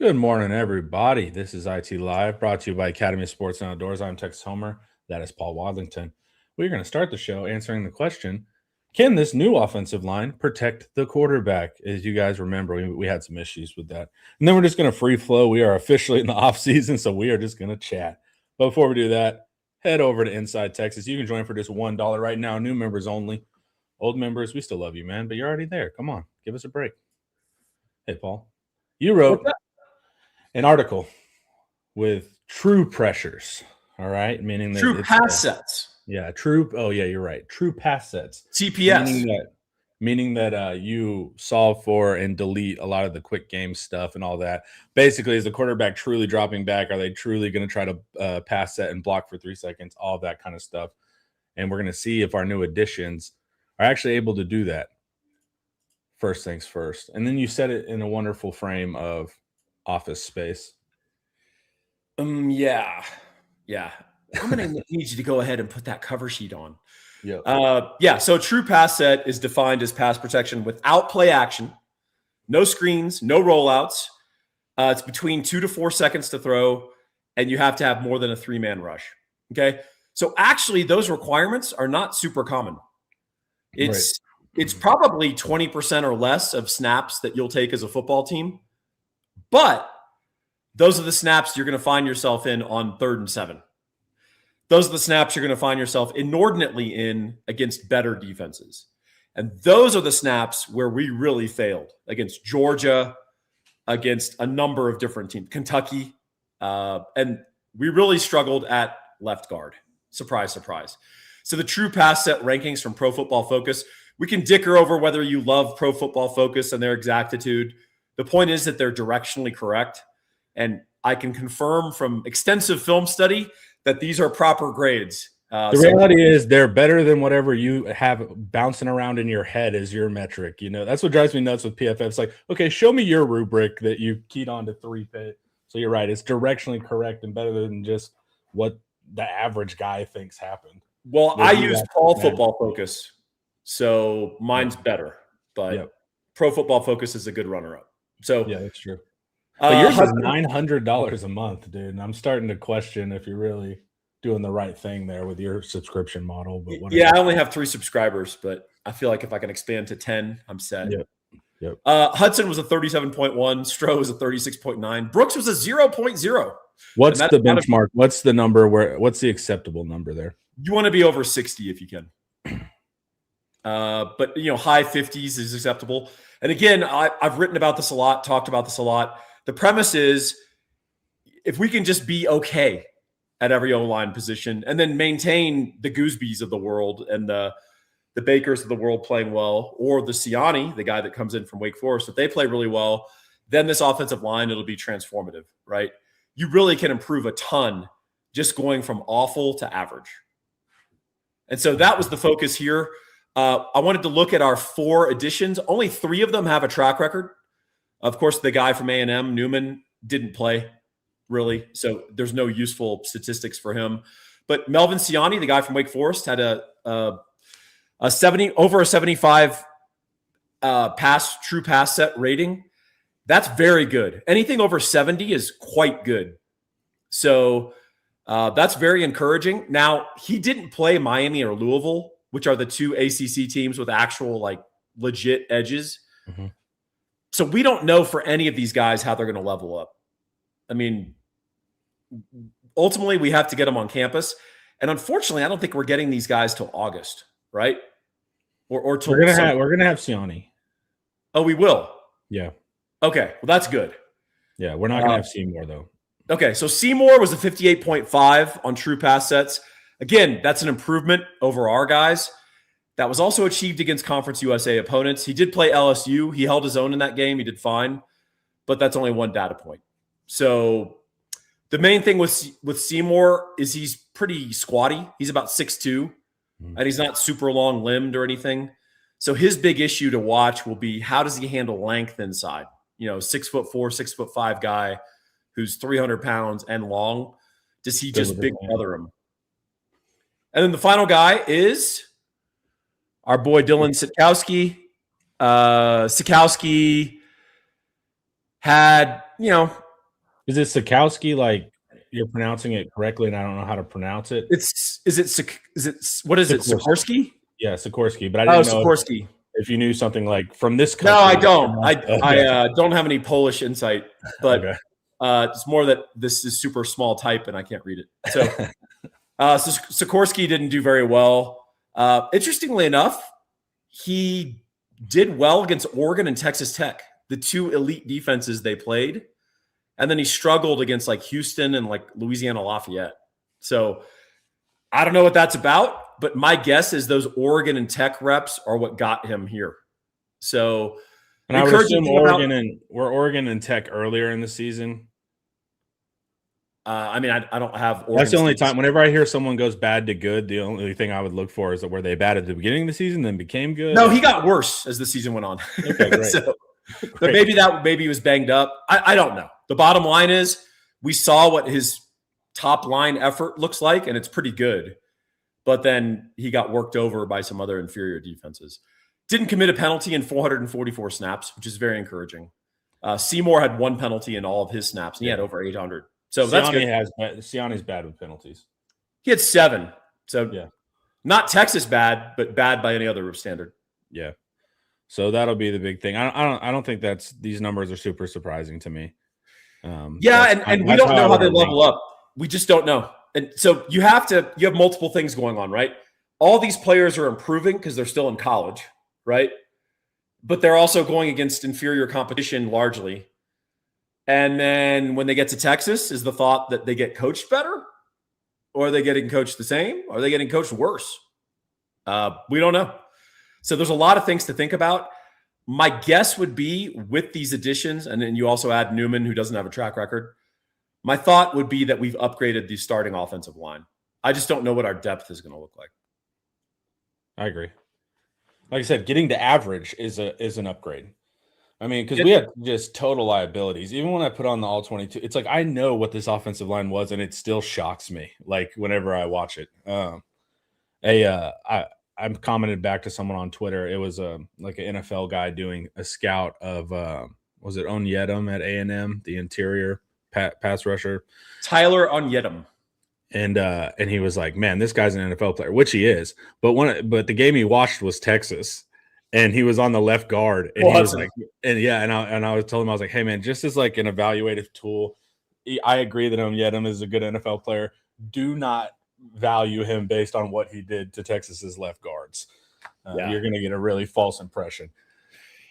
Good morning, everybody. This is IT Live, brought to you by Academy of Sports and Outdoors. I'm Texas Homer. That is Paul Wadlington. We're going to start the show answering the question, can this new offensive line protect the quarterback? As you guys remember, we had some issues with that. And then we're just going to free flow. We are officially in the offseason, so we are just going to chat. But before we do that, head over to Inside Texas. You can join for just $1 right now. New members only. Old members, we still love you, man, but you're already there. Come on, give us a break. Hey, Paul, you wrote an article with true pressures, all right? Meaning that true pass sets. Yeah, true. Oh, yeah, you're right. True pass sets. TPS. Meaning that you solve for and delete a lot of the quick game stuff and all that. Basically, is the quarterback truly dropping back? Are they truly going to try to pass set and block for 3 seconds? All that kind of stuff. And we're going to see if our new additions are actually able to do that. First things first. And then you set it in a wonderful frame of Office Space. Yeah. I'm going to need you to go ahead and put that cover sheet on. Yeah. So true pass set is defined as pass protection without play action, no screens, no rollouts. It's between 2 to 4 seconds to throw, and you have to have more than a 3-man rush. Okay. So actually, those requirements are not super common. It's probably 20% or less of snaps that you'll take as a football team. But those are the snaps you're going to find yourself in on 3rd and 7. Those are the snaps you're going to find yourself inordinately in against better defenses. And those are the snaps where we really failed against Georgia, against a number of different teams, Kentucky. And we really struggled at left guard. Surprise, surprise. So the true pass set rankings from Pro Football Focus, we can dicker over whether you love Pro Football Focus and their exactitude. The point is that they're directionally correct. And I can confirm from extensive film study that these are proper grades. The reality is they're better than whatever you have bouncing around in your head as your metric. You know, that's what drives me nuts with PFF. It's like, okay, show me your rubric that you keyed on to 3 pit. So you're right. It's directionally correct and better than just what the average guy thinks happened. Well, I use Pro Football Focus, so mine's better. But Pro Football Focus is a good runner-up. So yeah, that's true. But yours is $900 a month, dude. And I'm starting to question if you're really doing the right thing there with your subscription model. But yeah, I only have 3 subscribers, but I feel like if I can expand to 10, I'm set. Yep. Hudson was a 37.1. Stroh was a 36.9. Brooks was a 0.0. What's the benchmark? What's the number what's the acceptable number there? You want to be over 60 if you can. But high 50s is acceptable. And again, I've written about this a lot, talked about this a lot. The premise is if we can just be okay at every O-line position and then maintain the Goosebys of the world and the Bakers of the world playing well, or the Siani, the guy that comes in from Wake Forest, if they play really well, then this offensive line, it'll be transformative, right? You really can improve a ton just going from awful to average. And so that was the focus here. I wanted to look at our 4 additions. Only 3 of them have a track record. Of course, the guy from A&M, Newman, didn't play really, so there's no useful statistics for him. But Melvin Siani, the guy from Wake Forest, had a 75 true pass set rating. That's very good. Anything over 70 is quite good. So that's very encouraging. Now, he didn't play Miami or Louisville, which are the 2 ACC teams with actual legit edges. Mm-hmm. So we don't know for any of these guys how they're going to level up. I mean, ultimately we have to get them on campus. And unfortunately, I don't think we're getting these guys till August, right? Or till we're gonna have Siani. Oh, we will. Yeah. Okay. Well, that's good. Yeah, we're not gonna have Seymour though. Okay, so Seymour was a 58.5 on true pass sets. Again, that's an improvement over our guys. That was also achieved against Conference USA opponents. He did play LSU. He held his own in that game. He did fine, but that's only 1 data point. So the main thing with Seymour is he's pretty squatty. He's about 6'2", and he's not super long-limbed or anything. So his big issue to watch will be how does he handle length inside? 6'4", 6'5" guy who's 300 pounds and long. Does he just big brother him? And then the final guy is our boy Dylan Sitkowski. Sitkowski had, Is it Sikowski? Like you're pronouncing it correctly, and I don't know how to pronounce it. What is it? Sikorsky? Yeah, Sikorsky. But I didn't know Sikorsky. if you knew something like from this country. No, I don't. I don't have any Polish insight, but it's more that this is super small type and I can't read it. So, Sikorsky didn't do very well. Interestingly enough, he did well against Oregon and Texas Tech, the two elite defenses they played. And then he struggled against like Houston and like Louisiana Lafayette. So I don't know what that's about, but my guess is those Oregon and Tech reps are what got him here. So, and I would assume Oregon and Tech earlier in the season. I mean, I don't have Oregon. That's the only time. Whenever I hear someone goes bad to good, the only thing I would look for is that were they bad at the beginning of the season, then became good. No, he got worse as the season went on. Okay, great. But maybe he was banged up. I don't know. The bottom line is we saw what his top line effort looks like, and it's pretty good. But then he got worked over by some other inferior defenses. Didn't commit a penalty in 444 snaps, which is very encouraging. Seymour had one penalty in all of his snaps, and he had over 800. So that's good. Siani's bad with penalties. He had 7. So yeah, not Texas bad, but bad by any other standard. Yeah. So that'll be the big thing. I don't think these numbers are super surprising to me. And we don't know how they level up. We just don't know. And so you have multiple things going on, right? All these players are improving because they're still in college, right? But they're also going against inferior competition largely. And then when they get to Texas, is the thought that they get coached better? Or are they getting coached the same? Or are they getting coached worse? We don't know. So there's a lot of things to think about. My guess would be with these additions, and then you also add Newman, who doesn't have a track record. My thought would be that we've upgraded the starting offensive line. I just don't know what our depth is going to look like. I agree. Like I said, getting to average is an upgrade. I mean, because we had just total liabilities. Even when I put on the all 22, it's like I know what this offensive line was, and it still shocks me. Like whenever I watch it, I commented back to someone on Twitter. It was like an NFL guy doing a scout of was it Onyedem at A&M, the interior pass rusher, Tyler Onyedem. And he was like, "Man, this guy's an NFL player," which he is. But the game he watched was Texas, and he was on the left guard, and he was like, I was telling him, I was like, "Hey, man, just as like an evaluative tool, I agree that Onyedem is a good NFL player. Do not value him based on what he did to Texas's left guards. You're going to get a really false impression."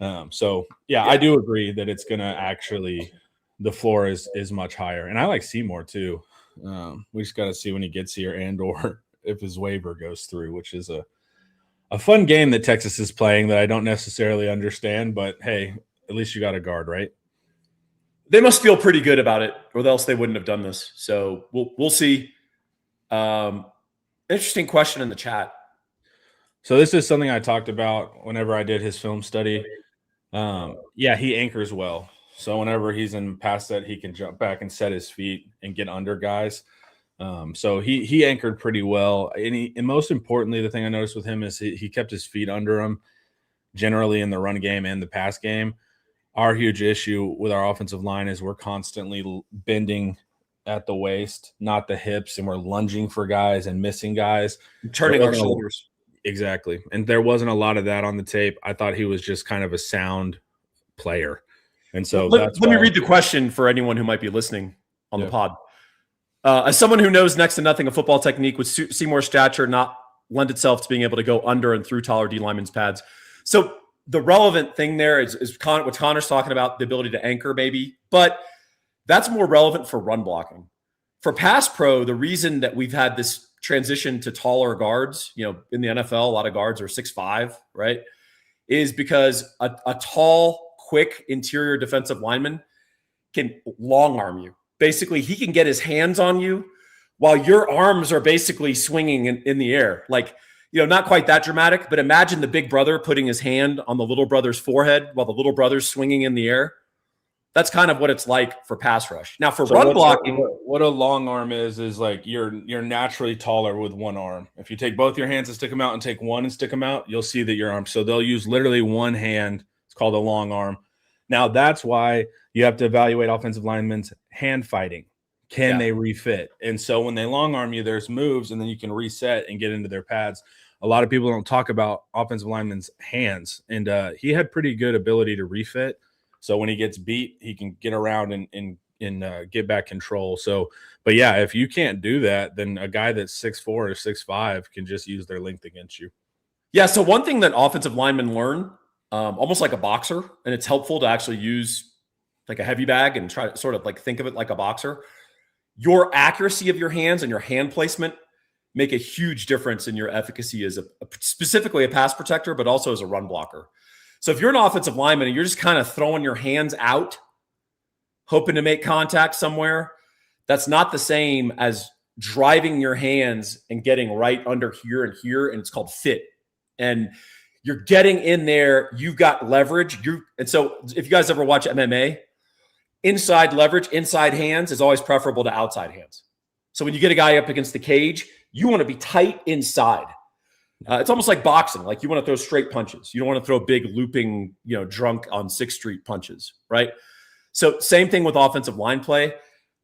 I do agree that it's going to actually the floor is much higher, and I like Seymour too. We just got to see when he gets here and or if his waiver goes through, which is a fun game that Texas is playing that I don't necessarily understand, but hey, at least you got a guard, right? They must feel pretty good about it, or else they wouldn't have done this. So we'll see. Interesting question in the chat. So this is something I talked about whenever I did his film study. He anchors well. So whenever he's in pass set, he can jump back and set his feet and get under guys. So he anchored pretty well. And most importantly, the thing I noticed with him is he kept his feet under him generally in the run game and the pass game. Our huge issue with our offensive line is we're constantly bending at the waist, not the hips, and we're lunging for guys and missing guys. Turning our shoulders. Exactly. And there wasn't a lot of that on the tape. I thought he was just kind of a sound player. And so let me read the question for anyone who might be listening on the pod. As someone who knows next to nothing of football technique, would Seymour's stature not lend itself to being able to go under and through taller D linemen's pads? So the relevant thing there is what Connor's talking about, the ability to anchor maybe, but that's more relevant for run blocking. For pass pro, the reason that we've had this transition to taller guards, in the NFL, a lot of guards are 6'5", right, is because a tall, quick interior defensive lineman can long arm you. Basically, he can get his hands on you while your arms are basically swinging in the air. Like, not quite that dramatic, but imagine the big brother putting his hand on the little brother's forehead while the little brother's swinging in the air. That's kind of what it's like for pass rush. Now, for run blocking, what a long arm is like you're naturally taller with one arm. If you take both your hands and stick them out and take one and stick them out, you'll see that your arm. So they'll use literally one hand. It's called a long arm. Now that's why you have to evaluate offensive linemen's hand fighting. Can they refit? And so when they long arm you, there's moves, and then you can reset and get into their pads. A lot of people don't talk about offensive linemen's hands, and he had pretty good ability to refit. So when he gets beat, he can get around and get back control. So, but yeah, if you can't do that, then a guy that's 6'4" or 6'5" can just use their length against you. Yeah. So one thing that offensive linemen learn, almost like a boxer, and it's helpful to actually use like a heavy bag and try to sort of like think of it like a boxer. Your accuracy of your hands and your hand placement make a huge difference in your efficacy as specifically a pass protector, but also as a run blocker. So if you're an offensive lineman and you're just kind of throwing your hands out, hoping to make contact somewhere, that's not the same as driving your hands and getting right under here and here, and it's called fit. And you're getting in there, you've got leverage. And so if you guys ever watch MMA, inside leverage, inside hands is always preferable to outside hands. So when you get a guy up against the cage, you want to be tight inside. It's almost like boxing. Like you want to throw straight punches. You don't want to throw big looping, drunk on 6th Street punches, right? So same thing with offensive line play.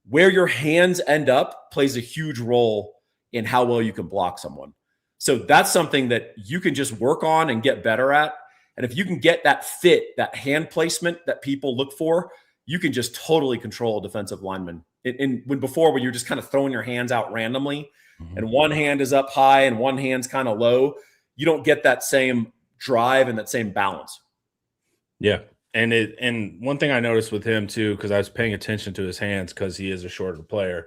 Where your hands end up plays a huge role in how well you can block someone. So that's something that you can just work on and get better at. And if you can get that fit, that hand placement that people look for, you can just totally control a defensive lineman. When you're just kind of throwing your hands out randomly, and one hand is up high and one hand's kind of low, you don't get that same drive and that same balance. Yeah. And one thing I noticed with him too, because I was paying attention to his hands because he is a shorter player.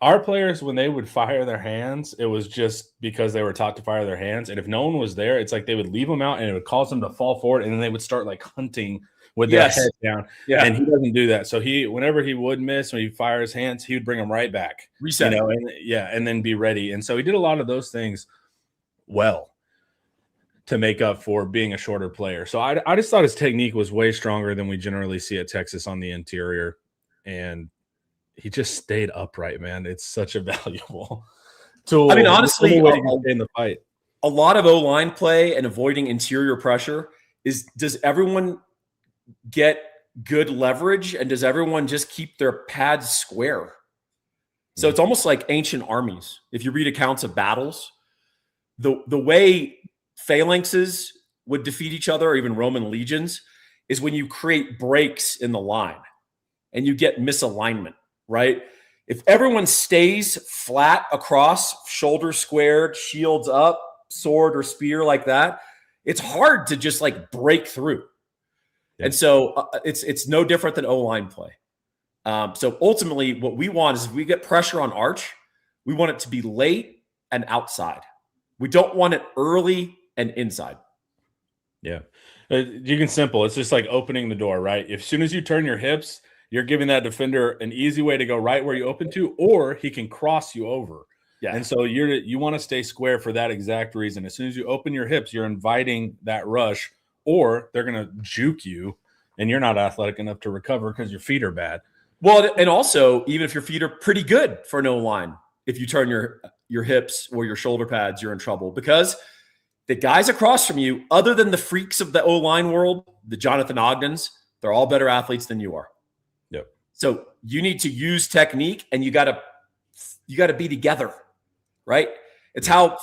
Our players, when they would fire their hands, it was just because they were taught to fire their hands. And if no one was there, it's like they would leave them out and it would cause them to fall forward, and then they would start like hunting with their head down. Yeah. And he doesn't do that. So whenever he would miss, when he fires his hands, he would bring them right back. Reset. And then be ready. And so he did a lot of those things well to make up for being a shorter player. So I just thought his technique was way stronger than we generally see at Texas on the interior. And he just stayed upright, man. It's such a valuable tool. I mean, honestly, in the fight. A lot of O-line play and avoiding interior pressure does everyone get good leverage, and does everyone just keep their pads square? So it's almost like ancient armies. If you read accounts of battles, the way phalanxes would defeat each other, or even Roman legions, is when you create breaks in the line and you get misalignment, right? If everyone stays flat across, shoulders squared, shields up, sword or spear like that, it's hard to just like break through. Yeah. And so it's no different than O-line play. So ultimately what we want is, if we get pressure on arch, we want it to be late and outside. We don't want it early and inside. Yeah. You can simple. It's just like opening the door, right? As soon as you turn your hips, you're giving that defender an easy way to go right where you open to, or he can cross you over. Yeah. And so you want to stay square for that exact reason. As soon as you open your hips, you're inviting that rush, or they're going to juke you and you're not athletic enough to recover because your feet are bad. Well, and also, even if your feet are pretty good for an O-line, if you turn your hips or your shoulder pads, you're in trouble, because the guys across from you, other than the freaks of the O-line world, the Jonathan Ogdens, they're all better athletes than you are. Yep. So you need to use technique, and you got to be together, right? It's how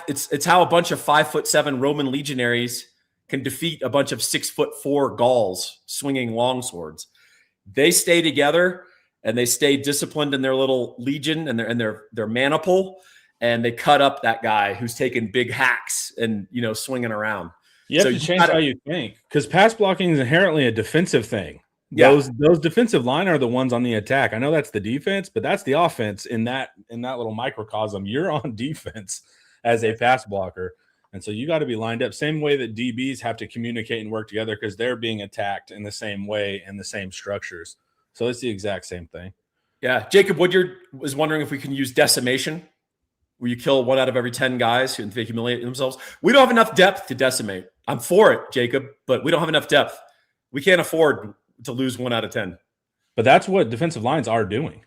it's how a bunch of 5'7" Roman legionaries can defeat a bunch of 6'4" Gauls swinging longswords. They stay together and they stay disciplined in their little legion and their maniple, and they cut up that guy who's taking big hacks and swinging around. You have to change how you think, because pass blocking is inherently a defensive thing. Yeah. Those defensive line are the ones on the attack. I know that's the defense, but that's the offense in that little microcosm. You're on defense as a pass blocker. And so you got to be lined up. Same way that DBs have to communicate and work together, because they're being attacked in the same way and the same structures. So it's the exact same thing. Yeah. Jacob Woodyard was wondering if we can use decimation, where you kill 1 out of every 10 guys and they humiliate themselves. We don't have enough depth to decimate. I'm for it, Jacob, but we don't have enough depth. We can't afford to lose 1 out of 10. But that's what defensive lines are doing.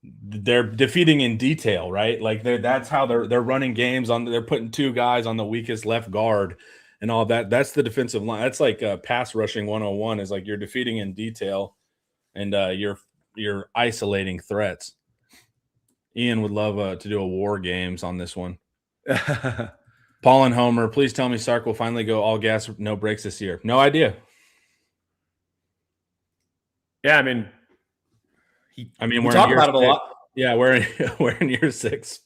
They're defeating in detail, right? Like that's how they're running games on. They're putting 2 guys on the weakest left guard and all that. That's the defensive line. That's like pass rushing 101 is like you're defeating in detail and you're isolating threats. Ian would love to do a war games on this one. Paul and Homer, please tell me Sark will finally go all gas, no brakes this year. No idea. Yeah, I mean, we're talk about it a lot. Yeah, we're in year 6.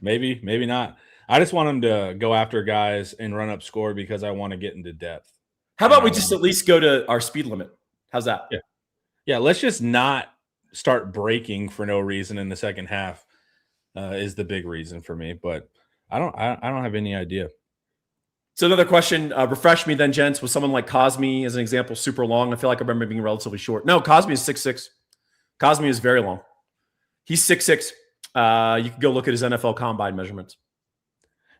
Maybe not. I just want him to go after guys and run up score because I want to get into depth. How about we just at least go to our speed limit? How's that? Yeah. Let's just not start breaking for no reason in the second half. Is the big reason for me, but I don't have any idea. So another question, refresh me then, gents. Was someone like Cosme, as an example, super long? I feel like I remember being relatively short. No, Cosme is 6'6". Cosme is very long. He's 6'6". You can go look at his NFL combine measurements.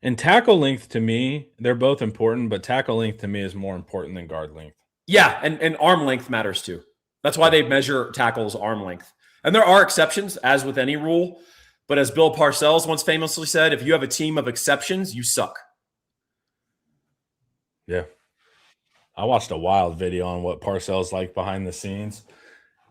And tackle length to me, they're both important, but tackle length to me is more important than guard length. Yeah, and arm length matters too. That's why they measure tackles arm length. And there are exceptions, as with any rule. But as Bill Parcells once famously said, if you have a team of exceptions, you suck. Yeah. I watched a wild video on what Parcells like behind the scenes.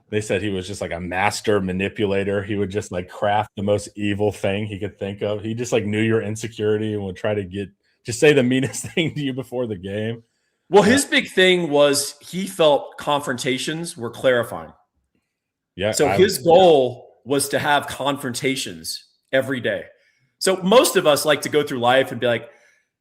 They said he was just like a master manipulator. He would just like craft the most evil thing he could think of. He just like knew your insecurity and would try to just say the meanest thing to you before the game. Well, his big thing was he felt confrontations were clarifying. Yeah. So his goal was to have confrontations every day. So most of us like to go through life and be like,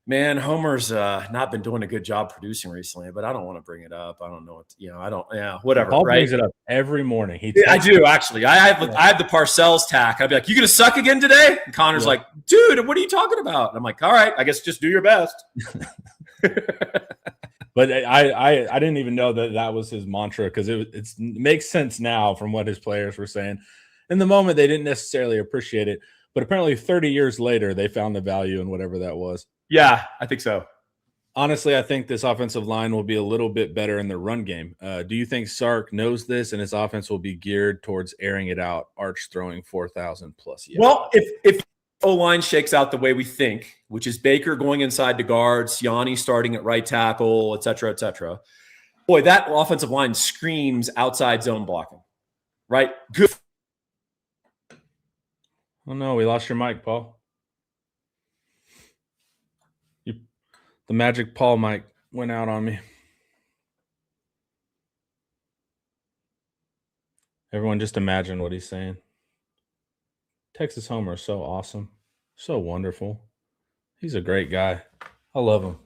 man, Homer's not been doing a good job producing recently, but I don't want to bring it up. I don't know what, whatever. Paul right? brings it up every morning. I do actually. I have the Parcells tack. I'd be like, you gonna suck again today? And Connor's like, dude, what are you talking about? And I'm like, all right, I guess just do your best. But I didn't even know that was his mantra because it makes sense now from what his players were saying. In the moment, they didn't necessarily appreciate it, but apparently 30 years later, they found the value in whatever that was. Yeah, I think so. Honestly, I think this offensive line will be a little bit better in the run game. Do you think Sark knows this and his offense will be geared towards airing it out, Arch throwing 4,000 plus? Yeah. Well, if O-line shakes out the way we think, which is Baker going inside to guard, Siani starting at right tackle, et cetera, boy, that offensive line screams outside zone blocking, right? Good. Oh, no, we lost your mic, Paul. The magic Paul mic went out on me. Everyone just imagine what he's saying. Texas Homer is so awesome. So wonderful. He's a great guy. I love him.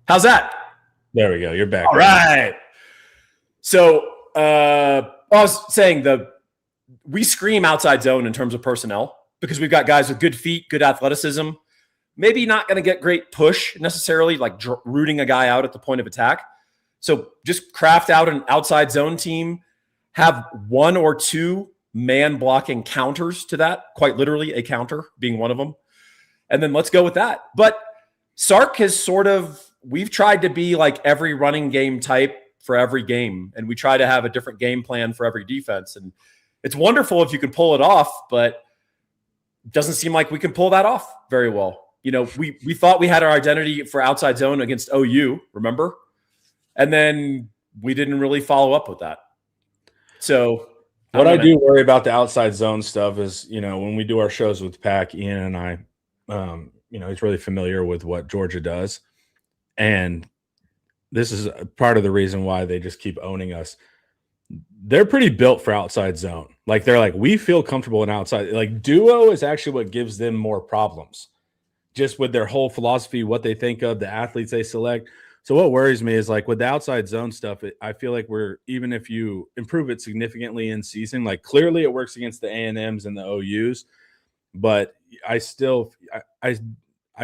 How's that? There we go. You're back. All right. So I was saying we scream outside zone in terms of personnel because we've got guys with good feet, good athleticism, maybe not going to get great push necessarily, like rooting a guy out at the point of attack. So just craft out an outside zone team, have 1 or 2 man blocking counters to that, quite literally a counter being one of them. And then let's go with that. But Sark has we've tried to be like every running game type for every game. And we try to have a different game plan for every defense. And it's wonderful if you can pull it off, but it doesn't seem like we can pull that off very well. We thought we had our identity for outside zone against OU, remember? And then we didn't really follow up with that. So what I do worry about the outside zone stuff is, when we do our shows with Pac, Ian and I, he's really familiar with what Georgia does. And this is part of the reason why they just keep owning us. They're pretty built for outside zone. Like they're like, we feel comfortable in outside. Like duo is actually what gives them more problems just with their whole philosophy, what they think of, the athletes they select. So what worries me is like with the outside zone stuff, I feel like even if you improve it significantly in season, like clearly it works against the A&Ms and the OUs, but I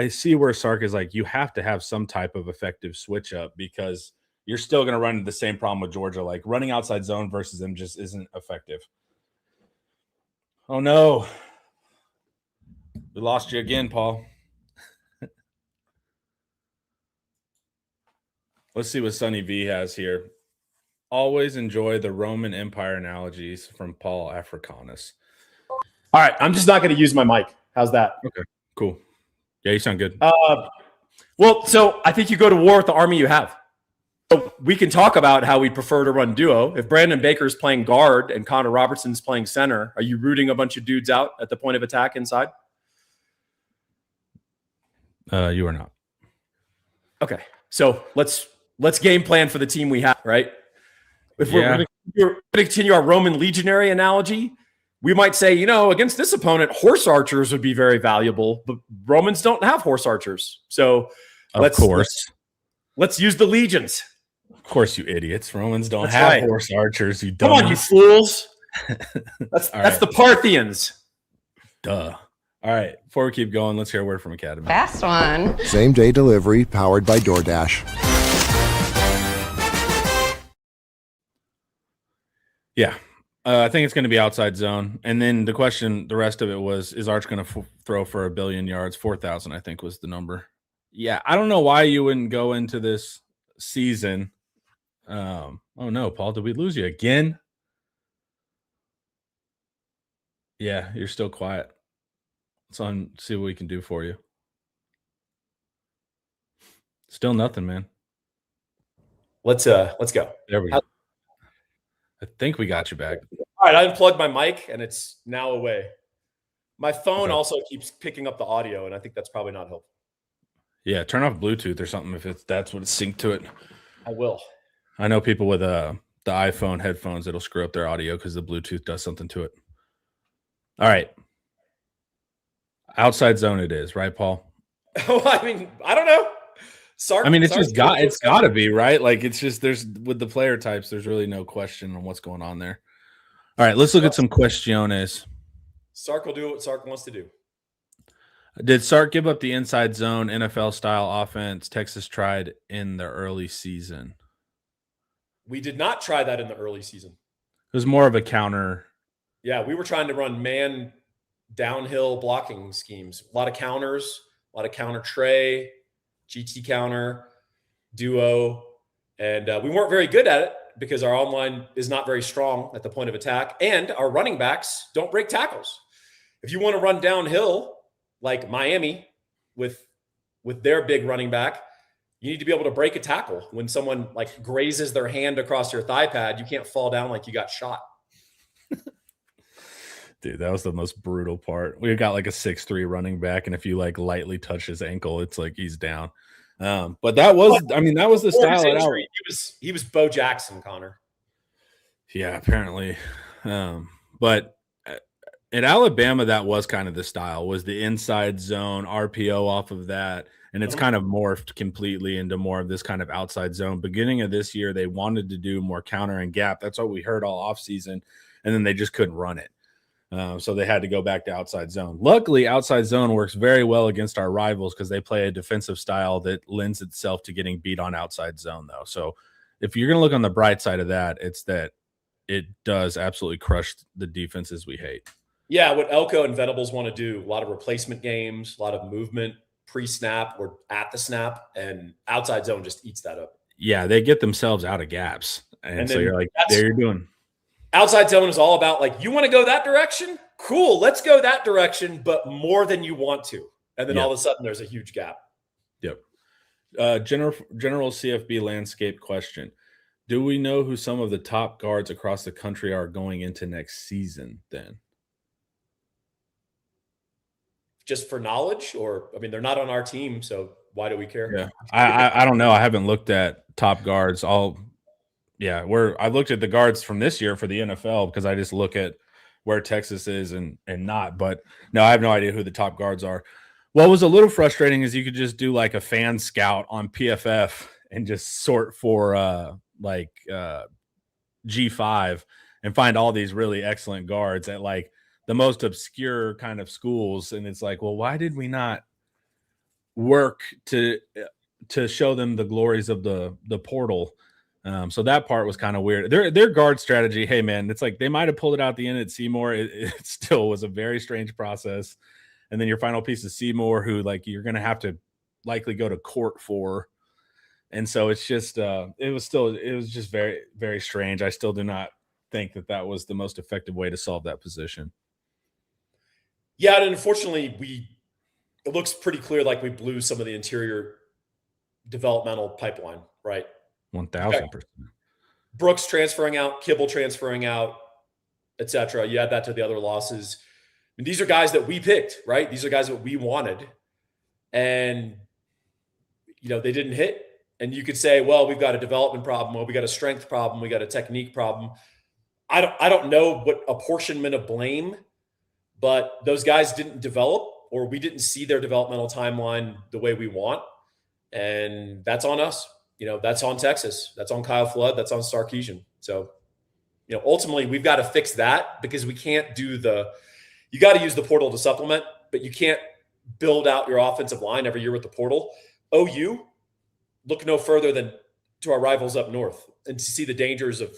see where Sark is like, you have to have some type of effective switch up because you're still going to run into the same problem with Georgia. Like running outside zone versus them just isn't effective. Oh no. We lost you again, Paul. Let's see what Sonny V has here. Always enjoy the Roman Empire analogies from Paul Africanus. All right, I'm just not going to use my mic. How's that? Okay, cool. Yeah, you sound good. Well, so I think you go to war with the army you have. So we can talk about how we'd prefer to run duo. If Brandon Baker's playing guard and Connor Robertson's playing center, are you rooting a bunch of dudes out at the point of attack inside? You are not. Okay, so let's game plan for the team we have, right? If we're going to continue our Roman legionary analogy, we might say, against this opponent, horse archers would be very valuable, but Romans don't have horse archers. So let's use the legions. Of course, you idiots. Romans don't have horse archers. You dumb. Come on, you fools. That's the Parthians. Duh. All right. Before we keep going, let's hear a word from Academy. Fast one. Same day delivery powered by DoorDash. Yeah. I think it's going to be outside zone. And then the rest of it was, is Arch going to throw for 1 billion yards? 4,000, I think, was the number. Yeah. I don't know why you wouldn't go into this season. Oh, no, Paul, did we lose you again? Yeah, you're still quiet. Let's see what we can do for you. Still nothing, man. Let's go. There we go. I think we got you back. All right, I unplugged my mic and it's now away. My phone also keeps picking up the audio, and I think that's probably not helpful. Yeah, turn off Bluetooth or something if that's what it's synced to it. I will. I know people with the iPhone headphones, it'll screw up their audio because the Bluetooth does something to it. All right. Outside zone it is, right, Paul? Oh, I mean, I don't know. It's got to be, right? Like, it's just, with the player types, there's really no question on what's going on there. All right, let's look at some questiones. Sark will do what Sark wants to do. Did Sark give up the inside zone NFL-style offense Texas tried in the early season? We did not try that in the early season. It was more of a counter. Yeah, we were trying to run man downhill blocking schemes. A lot of counters, a lot of counter tray, GT counter, duo. And we weren't very good at it because our online is not very strong at the point of attack. And our running backs don't break tackles. If you want to run downhill like Miami with their big running back, you need to be able to break a tackle. When someone like grazes their hand across your thigh pad, you can't fall down like you got shot. Dude, that was the most brutal part. We got like a 6'3" running back, and if you like lightly touch his ankle, it's like he's down. But that was the style. He was Bo Jackson, Connor. Yeah, apparently. But at Alabama, that was kind of the style, was the inside zone, RPO off of that. And it's kind of morphed completely into more of this kind of outside zone. Beginning of this year, they wanted to do more counter and gap. That's what we heard all offseason. And then they just couldn't run it. So they had to go back to outside zone. Luckily, outside zone works very well against our rivals because they play a defensive style that lends itself to getting beat on outside zone, though. So if you're going to look on the bright side of that, it's that it does absolutely crush the defenses we hate. Yeah, what Elko and Venables want to do, a lot of replacement games, a lot of movement pre-snap or at the snap, and outside zone just eats that up. Yeah, they get themselves out of gaps. And so you're like, there you're doing. Outside zone is all about like, you want to go that direction? Cool, let's go that direction, but more than you want to. And then all of a sudden there's a huge gap. Yep. General CFB landscape question. Do we know who some of the top guards across the country are going into next season then? Just for knowledge, or I mean, they're not on our team, so why do we care? Yeah, I don't know. I haven't looked at top guards. I've looked at the guards from this year for the NFL because I just look at where Texas is and not. But no, I have no idea who the top guards are. What was a little frustrating is you could just do like a fan scout on PFF and just sort for G5 and find all these really excellent guards at like the most obscure kind of schools. And it's like, well, why did we not work to show them the glories of the portal? So that part was kind of weird. Their guard strategy, hey man, it's like they might have pulled it out at the end at Seymour. It still was a very strange process. And then your final piece is Seymour, who like you're going to have to likely go to court for. And so it's just it was just very, very strange. I still do not think that was the most effective way to solve that position. Yeah, and unfortunately, it looks pretty clear like we blew some of the interior developmental pipeline, right? 1000%. Brooks transferring out, Kibble transferring out, etc. You add that to the other losses. And these are guys that we picked, right? These are guys that we wanted, and they didn't hit. And you could say, well, we've got a development problem, well, we got a strength problem, we got a technique problem. I don't know what apportionment of blame, but those guys didn't develop, or we didn't see their developmental timeline the way we want, and that's on us. That's on Texas, that's on Kyle Flood, that's on Sarkisian. So, ultimately we've got to fix that, because we can't do you got to use the portal to supplement, but you can't build out your offensive line every year with the portal. OU, look no further than to our rivals up north, and to see the dangers of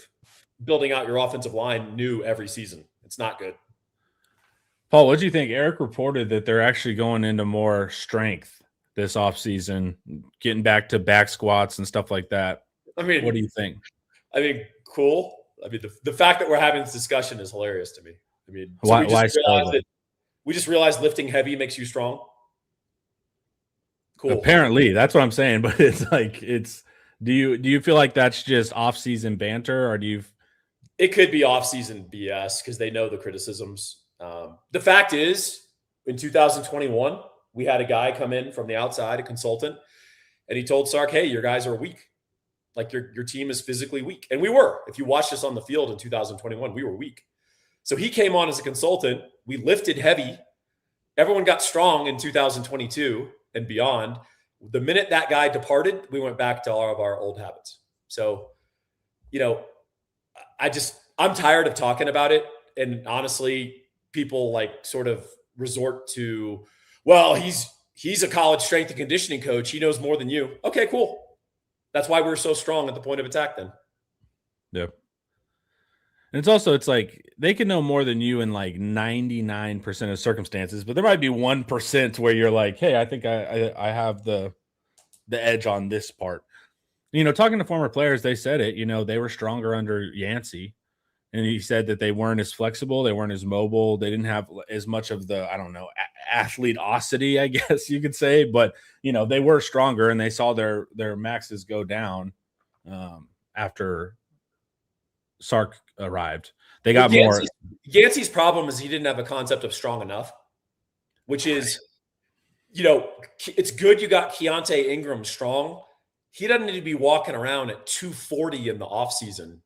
building out your offensive line new every season. It's not good. Paul, what do you think? Eric reported that they're actually going into more strength this offseason, getting back to back squats and stuff like that. I mean, what do you think? Cool. The fact that we're having this discussion is hilarious to me. Why we just realized lifting heavy makes you strong. Cool. Apparently, that's what I'm saying. But it's like, do you feel like that's just off-season banter, or do you? It could be off-season BS, because they know the criticisms. The fact is, in 2021, we had a guy come in from the outside, a consultant, and he told Sark, hey, your guys are weak. Like, your team is physically weak. And we were. If you watched us on the field in 2021, we were weak. So he came on as a consultant. We lifted heavy. Everyone got strong in 2022 and beyond. The minute that guy departed, we went back to all of our old habits. So, I'm tired of talking about it. And honestly, people sort of resort to, well, he's a college strength and conditioning coach. He knows more than you. Okay, cool. That's why we're so strong at the point of attack then. Yep. And it's like they can know more than you in 99% of circumstances, but there might be 1% where you're like, hey, I think I have the edge on this part. Talking to former players, they said it, they were stronger under Yancey. And he said that they weren't as flexible, they weren't as mobile, they didn't have as much of the, athleteosity, I guess you could say, but they were stronger, and they saw their maxes go down after Sark arrived. They got more. Yancey's problem is he didn't have a concept of strong enough, which is, it's good you got Keontae Ingram strong. He doesn't need to be walking around at 240 in the offseason.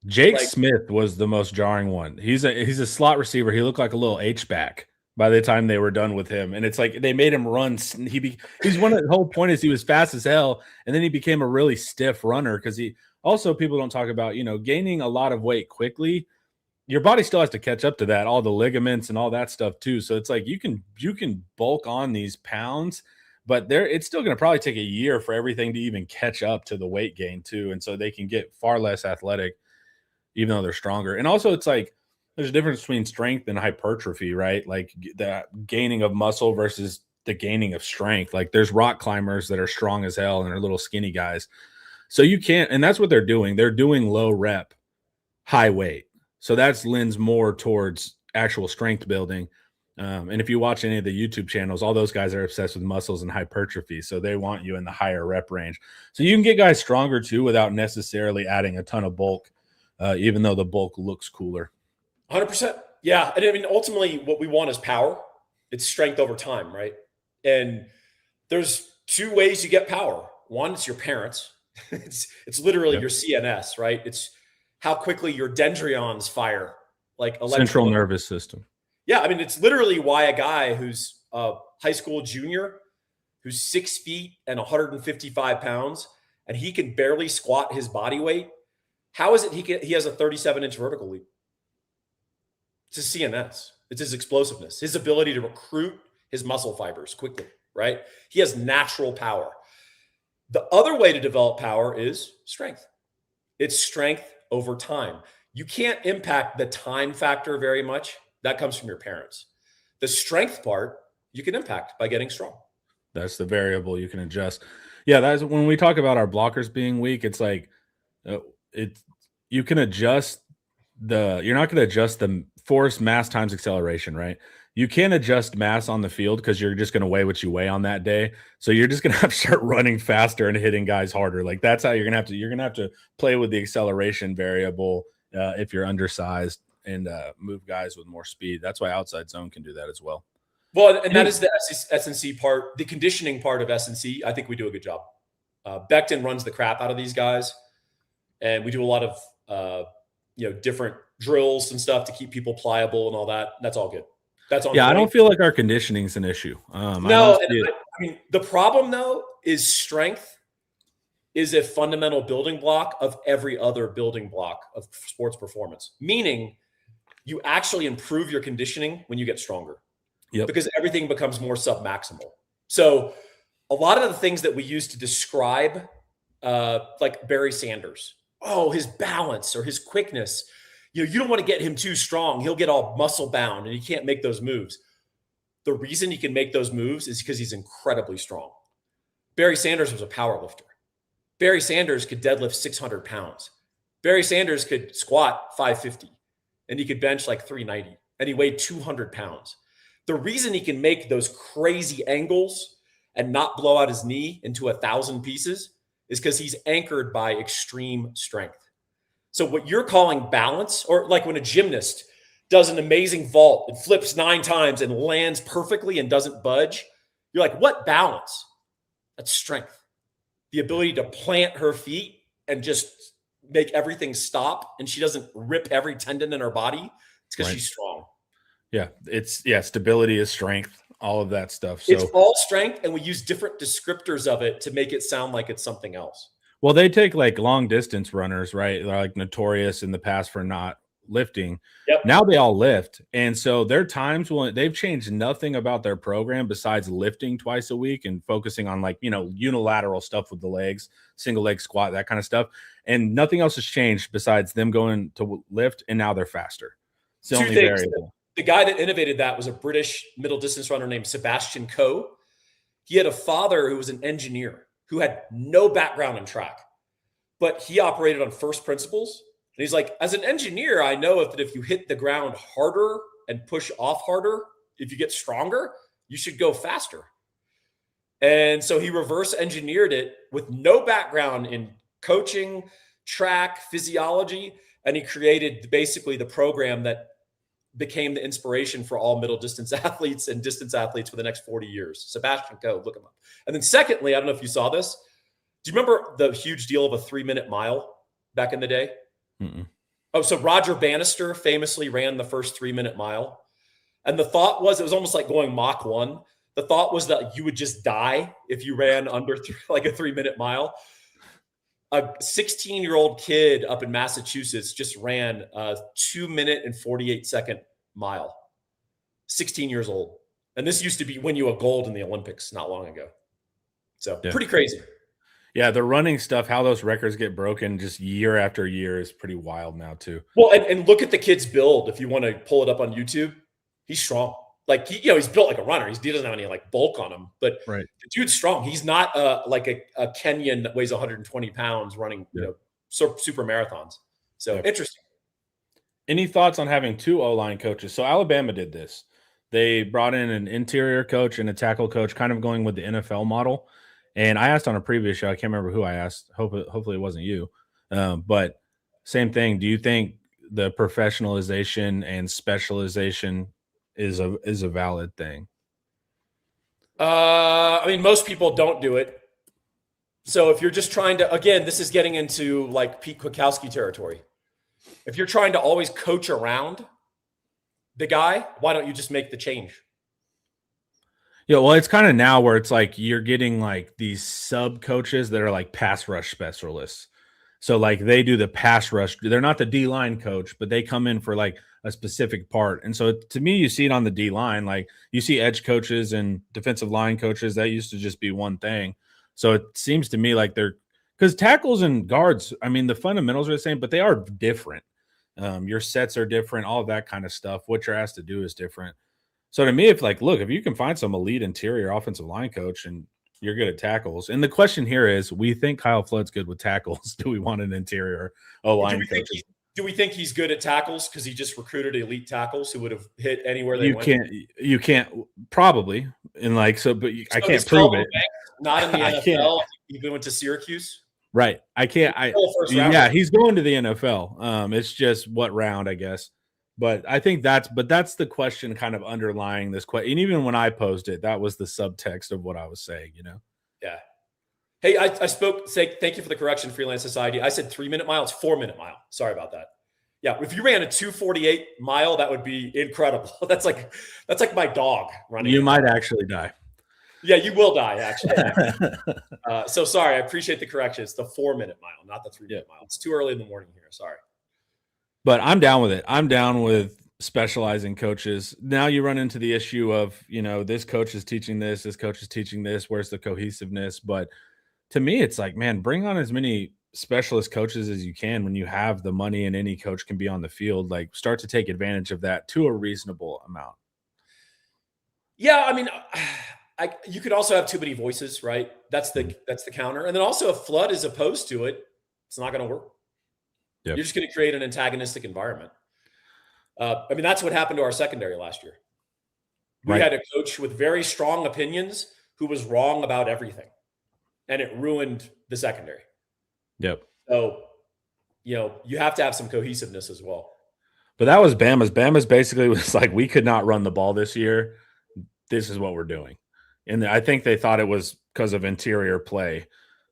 Jake Smith was the most jarring one. He's a slot receiver. He looked like a little H-back by the time they were done with him. And it's like they made him run. He's one of the whole point is he was fast as hell, and then he became a really stiff runner, because people don't talk about, gaining a lot of weight quickly. Your body still has to catch up to that, all the ligaments and all that stuff too. So it's like you can bulk on these pounds, but it's still going to probably take a year for everything to even catch up to the weight gain too. And so they can get far less athletic, even though they're stronger. And also it's like there's a difference between strength and hypertrophy, right? Like the gaining of muscle versus the gaining of strength. Like there's rock climbers that are strong as hell and they're little skinny guys. So you can't, and that's what they're doing. They're doing low rep, high weight. So that's lends more towards actual strength building. And if you watch any of the YouTube channels, all those guys are obsessed with muscles and hypertrophy. So they want you in the higher rep range. So you can get guys stronger too without necessarily adding a ton of bulk, even though the bulk looks cooler. 100%. Yeah. And ultimately what we want is power. It's strength over time, right? And there's two ways you get power. One, it's your parents. It's literally your CNS, right? It's how quickly your dendrions fire, like central nervous system. Yeah. It's literally why a guy who's a high school junior, who's 6 feet and 155 pounds, and he can barely squat his body weight. How is it he has a 37-inch vertical leap? It's his CNS. It's his explosiveness, his ability to recruit his muscle fibers quickly, right? He has natural power. The other way to develop power is strength. It's strength over time. You can't impact the time factor very much. That comes from your parents. The strength part, you can impact by getting strong. That's the variable you can adjust. Yeah, that's when we talk about our blockers being weak, it's like you can adjust you're not going to adjust the force, mass times acceleration, right? you can't adjust mass on the field because you're just going to weigh what you weigh on that day. So you're just going to have to start running faster and hitting guys harder. Like that's how you're going to have to play with the acceleration variable if you're undersized and move guys with more speed. That's why outside zone can do that as well. Well, and that is the SNC part, the conditioning part of SNC. I think we do a good job. Becton runs the crap out of these guys, and we do a lot of different drills and stuff to keep people pliable and all that. That's all good. That's on. Yeah, I don't feel like our conditioning is an issue. No, I mean the problem though is strength is a fundamental building block of every other building block of sports performance. Meaning, you actually improve your conditioning when you get stronger. Yep. Because everything becomes more submaximal. So a lot of the things that we use to describe like Barry Sanders, his balance or his quickness, you don't want to get him too strong. He'll get all muscle bound and he can't make those moves. The reason he can make those moves is because he's incredibly strong. Barry Sanders was a power lifter. Barry Sanders could deadlift 600 pounds. Barry Sanders could squat 550 and he could bench like 390 and he weighed 200 pounds. The reason he can make those crazy angles and not blow out his knee into 1,000 pieces is because he's anchored by extreme strength. So what you're calling balance, or like when a gymnast does an amazing vault and flips 9 times and lands perfectly and doesn't budge, you're like, what balance? That's strength. The ability to plant her feet and just make everything stop and she doesn't rip every tendon in her body. It's because she's strong. Yeah, stability is strength, all of that stuff. So it's all strength, and we use different descriptors of it to make it sound like it's something else. Well, they take like long distance runners, right? They're like notorious in the past for not lifting. Yep. Now they all lift. And so their times they've changed nothing about their program besides lifting twice a week and focusing on like, unilateral stuff with the legs, single leg squat, that kind of stuff. And nothing else has changed besides them going to lift, and now they're faster. It's the only variable. The guy that innovated that was a British middle distance runner named Sebastian Coe. He had a father who was an engineer who had no background in track, but he operated on first principles. And he's like, as an engineer, I know that if you hit the ground harder and push off harder, if you get stronger, you should go faster. And so he reverse engineered it with no background in coaching, track, physiology, and he created basically the program that became the inspiration for all middle distance athletes and distance athletes for the next 40 years. Sebastian Coe, look him up. And then secondly, I don't know if you saw this. Do you remember the huge deal of a 3-minute mile back in the day? Mm-mm. So Roger Bannister famously ran the first 3-minute mile. And the thought was, it was almost like going Mach 1. The thought was that you would just die if you ran under like a 3-minute mile. A 16-year-old kid up in Massachusetts just ran a 2-minute and 48-second mile. 16 years old. And this used to win you a gold in the Olympics not long ago. So Pretty crazy. Yeah, the running stuff, how those records get broken just year after year is pretty wild now too. Well, and look at the kid's build. If you want to pull it up on YouTube, he's strong. Like, he's built like a runner. He doesn't have any like bulk on him, but right. The dude's strong. He's not like a Kenyan that weighs 120 pounds running, super marathons. So Interesting. Any thoughts on having 2 O-line coaches? So Alabama did this. They brought in an interior coach and a tackle coach, kind of going with the NFL model. And I asked on a previous show, I can't remember who I asked. Hopefully it wasn't you. But same thing. Do you think the professionalization and specialization is a valid thing? I mean, most people don't do it. So if you're just trying to, again, this is getting into like Pete Kwiatkowski territory. If you're trying to always coach around the guy, why don't you just make the change? Yeah, well, it's kind of now where it's like you're getting like these sub coaches that are like pass rush specialists. So like they do the pass rush. They're not the D-line coach, but they come in for like a specific part. And so to me, you see it on the D-line. Like you see edge coaches and defensive line coaches. That used to just be one thing. So it seems to me like because tackles and guards, I mean, the fundamentals are the same, but they are different. Your sets are different, all of that kind of stuff. What you're asked to do is different. So to me, if you can find some elite interior offensive line coach and you're good at tackles. And the question here is, we think Kyle Flood's good with tackles. Do we want an interior O-line coach? Do we think he's good at tackles because he just recruited elite tackles who would have hit anywhere they went? You can't probably, and like so, but I can't prove it. Not in the NFL. He went to Syracuse. Right. I can't. He's going to the NFL. It's just what round, I guess. But I think that's the question kind of underlying this question. And even when I posed it, that was the subtext of what I was saying, Yeah. Hey, I spoke, thank you for the correction, Freelance Society. I said 3-minute mile. It's 4-minute mile. Sorry about that. Yeah. If you ran a 2:48 mile, that would be incredible. That's like my dog running. You might actually die. Yeah, you will die, actually. So sorry. I appreciate the correction. It's the 4-minute mile, not the 3-minute mile. It's too early in the morning here. Sorry. But I'm down with it. I'm down with specializing coaches. Now you run into the issue of, this coach is teaching this coach is teaching this. Where's the cohesiveness? But to me, it's like, man, bring on as many specialist coaches as you can when you have the money and any coach can be on the field. Like, start to take advantage of that to a reasonable amount. Yeah, I mean, you could also have too many voices, right? That's the counter. And then also, if Flood is opposed to it, it's not going to work. Yep. You're just going to create an antagonistic environment. I mean, that's what happened to our secondary last year. We had a coach with very strong opinions who was wrong about everything, and it ruined the secondary. Yep. So, you have to have some cohesiveness as well. But that was Bama's. Bama's basically was like, we could not run the ball this year. This is what we're doing. And I think they thought it was because of interior play.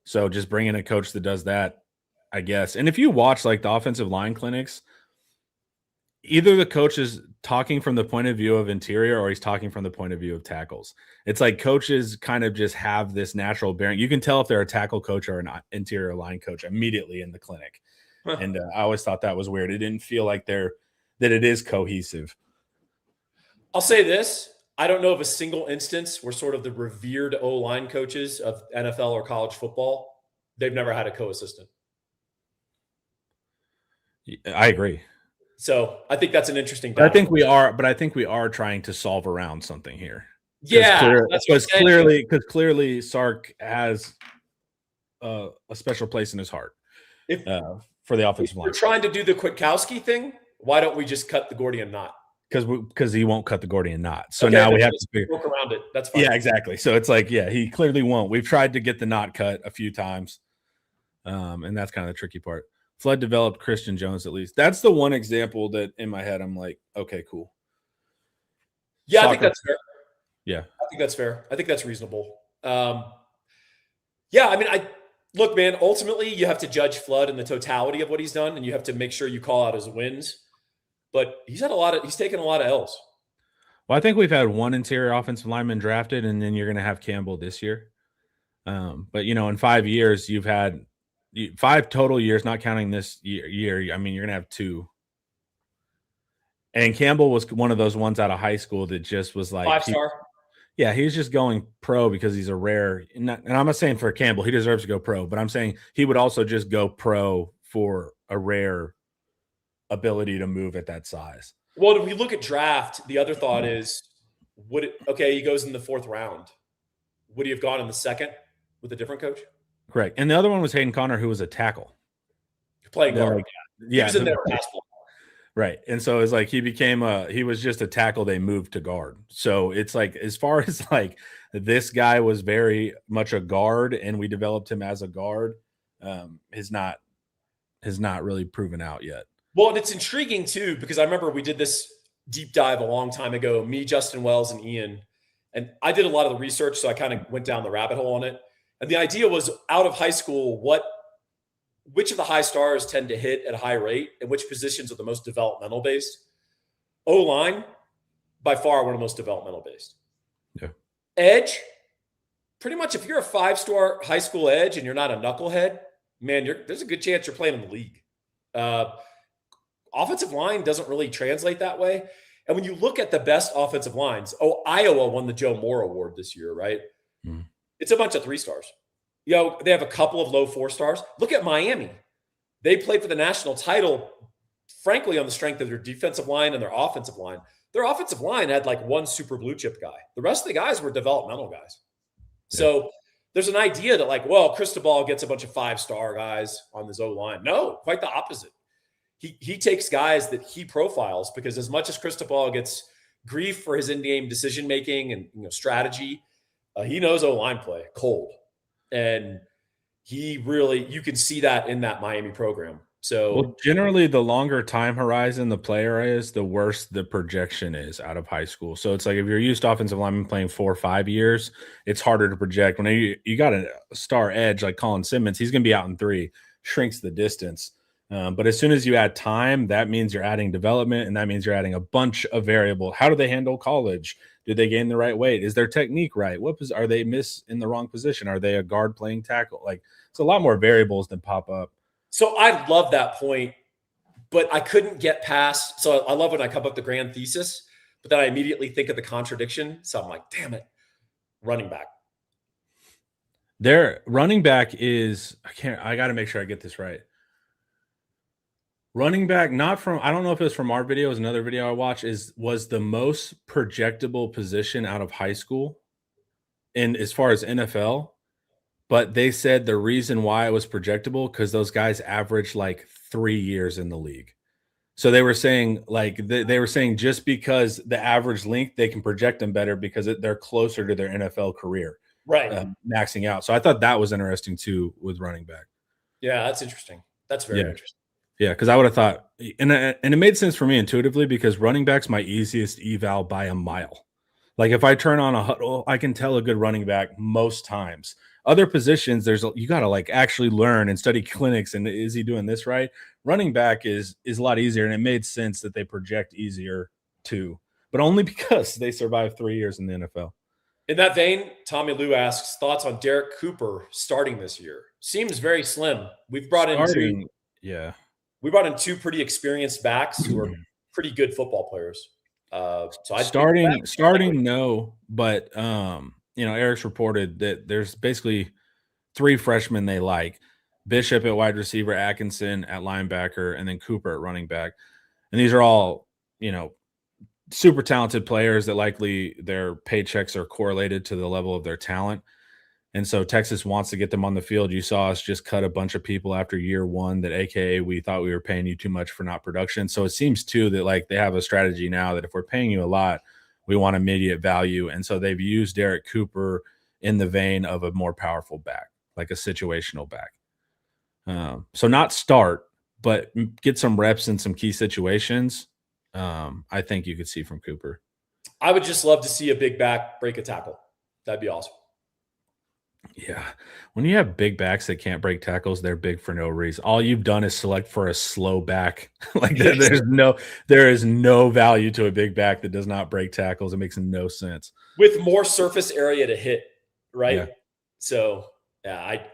So just bring in a coach that does that, I guess. And if you watch like the offensive line clinics, either the coach is talking from the point of view of interior or he's talking from the point of view of tackles. It's like coaches kind of just have this natural bearing. You can tell if they're a tackle coach or an interior line coach immediately in the clinic. Huh. And I always thought that was weird. It didn't feel like that it is cohesive. I'll say this. I don't know of a single instance where sort of the revered O-line coaches of NFL or college football, they've never had a co-assistant. I agree. So I think that's an interesting. I think we are trying to solve around something here. Yeah, because clearly Sark has a special place in his heart for the offensive line. We're trying to do the Kwiatkowski thing. Why don't we just cut the Gordian knot? Because he won't cut the Gordian knot. So now we have to work around it. That's fine. Yeah, exactly. So it's like, he clearly won't. We've tried to get the knot cut a few times, and that's kind of the tricky part. Flood developed Christian Jones at least. That's the one example that in my head I'm like, okay, cool. Yeah, I think that's fair. Yeah, I think that's fair. I think that's reasonable. Yeah, I mean, look, man. Ultimately, you have to judge Flood in the totality of what he's done, and you have to make sure you call out his wins. But he's taken a lot of L's. Well, I think we've had one interior offensive lineman drafted, and then you're going to have Campbell this year. But in 5 years, you've had 5 total years, not counting this year. I mean, you're going to have 2. And Campbell was one of those ones out of high school that just was like 5-star. Yeah, he's just going pro because he's a rare. And I'm not saying for Campbell, he deserves to go pro, but I'm saying he would also just go pro for a rare ability to move at that size. Well, if we look at draft, the other thought is, he goes in the 4th round. Would he have gone in the 2nd with a different coach? Correct. And the other one was Hayden Connor, who was a tackle. Playing guard. He was in there basketball. Right. And so it's like he was just a tackle they moved to guard. So it's like, as far as like this guy was very much a guard and we developed him as a guard, has not really proven out yet. Well, and it's intriguing too, because I remember we did this deep dive a long time ago, me, Justin Wells, and Ian. And I did a lot of the research, so I kind of went down the rabbit hole on it. And the idea was, out of high school, which of the high stars tend to hit at a high rate and which positions are the most developmental based? O-line, by far one of the most developmental based. Yeah. Edge, pretty much if you're a 5-star high school edge and you're not a knucklehead, man, there's a good chance you're playing in the league. Offensive line doesn't really translate that way. And when you look at the best offensive lines, Iowa won the Joe Moore Award this year, right? Mm. It's a bunch of 3-stars. They have a couple of low 4-stars. Look at Miami. They played for the national title, frankly, on the strength of their defensive line and their offensive line. Their offensive line had like one super blue chip guy. The rest of the guys were developmental guys. Yeah. So there's an idea that Cristobal gets a bunch of 5-star guys on his O-line. No, quite the opposite. he takes guys that he profiles, because as much as Cristobal gets grief for his in-game decision making and strategy, he knows O-line play cold, and you can see that in that Miami program. So generally, the longer time horizon the player is, the worse the projection is out of high school. So it's like if you're used to offensive lineman playing 4 or 5 years, it's harder to project. When you got a star edge like Colin Simmons, he's going to be out in 3, shrinks the distance. But as soon as you add time, that means you're adding development, and that means you're adding a bunch of variable. How do they handle college? Did they gain the right weight? Is their technique right? Are they in the wrong position? Are they a guard playing tackle? Like, it's a lot more variables than pop up. So I love that point, but I couldn't get past. So I love when I come up with the grand thesis, but then I immediately think of the contradiction. So I'm like, damn it, running back. Their running back is, I got to make sure I get this right. Running back, I don't know if it was from our video, it was another video I watched, was the most projectable position out of high school in as far as NFL. But they said the reason why it was projectable because those guys averaged like 3 years in the league. So they were saying they were saying just because the average length, they can project them better because they're closer to their NFL career, right? Maxing out. So I thought that was interesting too with running back. Yeah, that's interesting. That's very interesting. Yeah, because I would have thought, and it made sense for me intuitively because running back's my easiest eval by a mile. Like if I turn on a huddle, I can tell a good running back most times. Other positions, you got to like actually learn and study clinics. And is he doing this right? Running back is a lot easier, and it made sense that they project easier too, but only because they survived 3 years in the NFL. In that vein, Tommy Lou asks thoughts on Derek Cooper starting this year. Seems very slim. We've brought in two pretty experienced backs who are pretty good football players. So starting no, but Eric's reported that there's basically 3 freshmen they like: Bishop at wide receiver, Atkinson at linebacker, and then Cooper at running back. And these are all, super talented players that likely their paychecks are correlated to the level of their talent. And so Texas wants to get them on the field. You saw us just cut a bunch of people after year 1 that AKA we thought we were paying you too much for not production. So it seems too that like they have a strategy now that if we're paying you a lot, we want immediate value. And so they've used Derek Cooper in the vein of a more powerful back, like a situational back. So not start, but get some reps in some key situations. I think you could see from Cooper. I would just love to see a big back break a tackle. That'd be awesome. Yeah. When you have big backs that can't break tackles, they're big for no reason. All you've done is select for a slow back. Like there is no value to a big back that does not break tackles. It makes no sense. With more surface area to hit, right? Yeah. So, yeah, I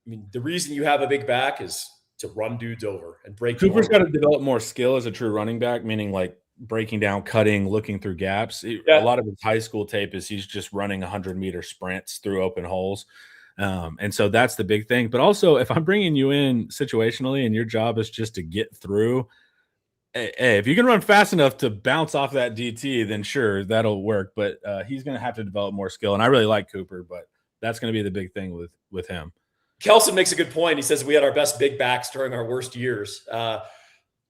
mean, the reason you have a big back is to run dudes over and break. Cooper's got to develop more skill as a true running back, meaning like breaking down, cutting, looking through gaps. A lot of his high school tape is he's just running 100-meter sprints through open holes. And so that's the big thing. But also, if I'm bringing you in situationally and your job is just to get through, hey, if you can run fast enough to bounce off that DT, then sure, that'll work. But he's going to have to develop more skill. And I really like Cooper, but that's going to be the big thing with him. Kelson makes a good point. He says we had our best big backs during our worst years.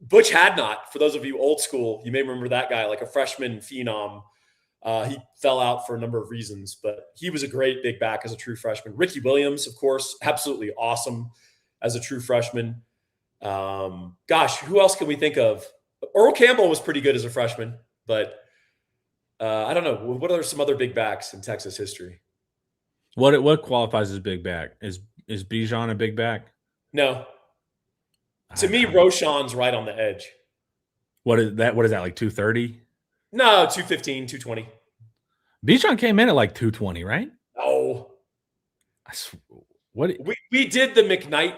Butch Hadnot, for those of you old school, you may remember that guy, like a freshman phenom. He fell out for a number of reasons, but he was a great big back as a true freshman. Ricky Williams, of course, absolutely awesome as a true freshman. Gosh, who else can we think of? Earl Campbell was pretty good as a freshman, but I don't know. What are some other big backs in Texas history? What qualifies as big back? Is Bijan a big back? No. To me, Roschon's right on the edge. What is that? What is that, like 230? No, 215, 220. Bijan came in at like 220, right? Oh. We did the McKnight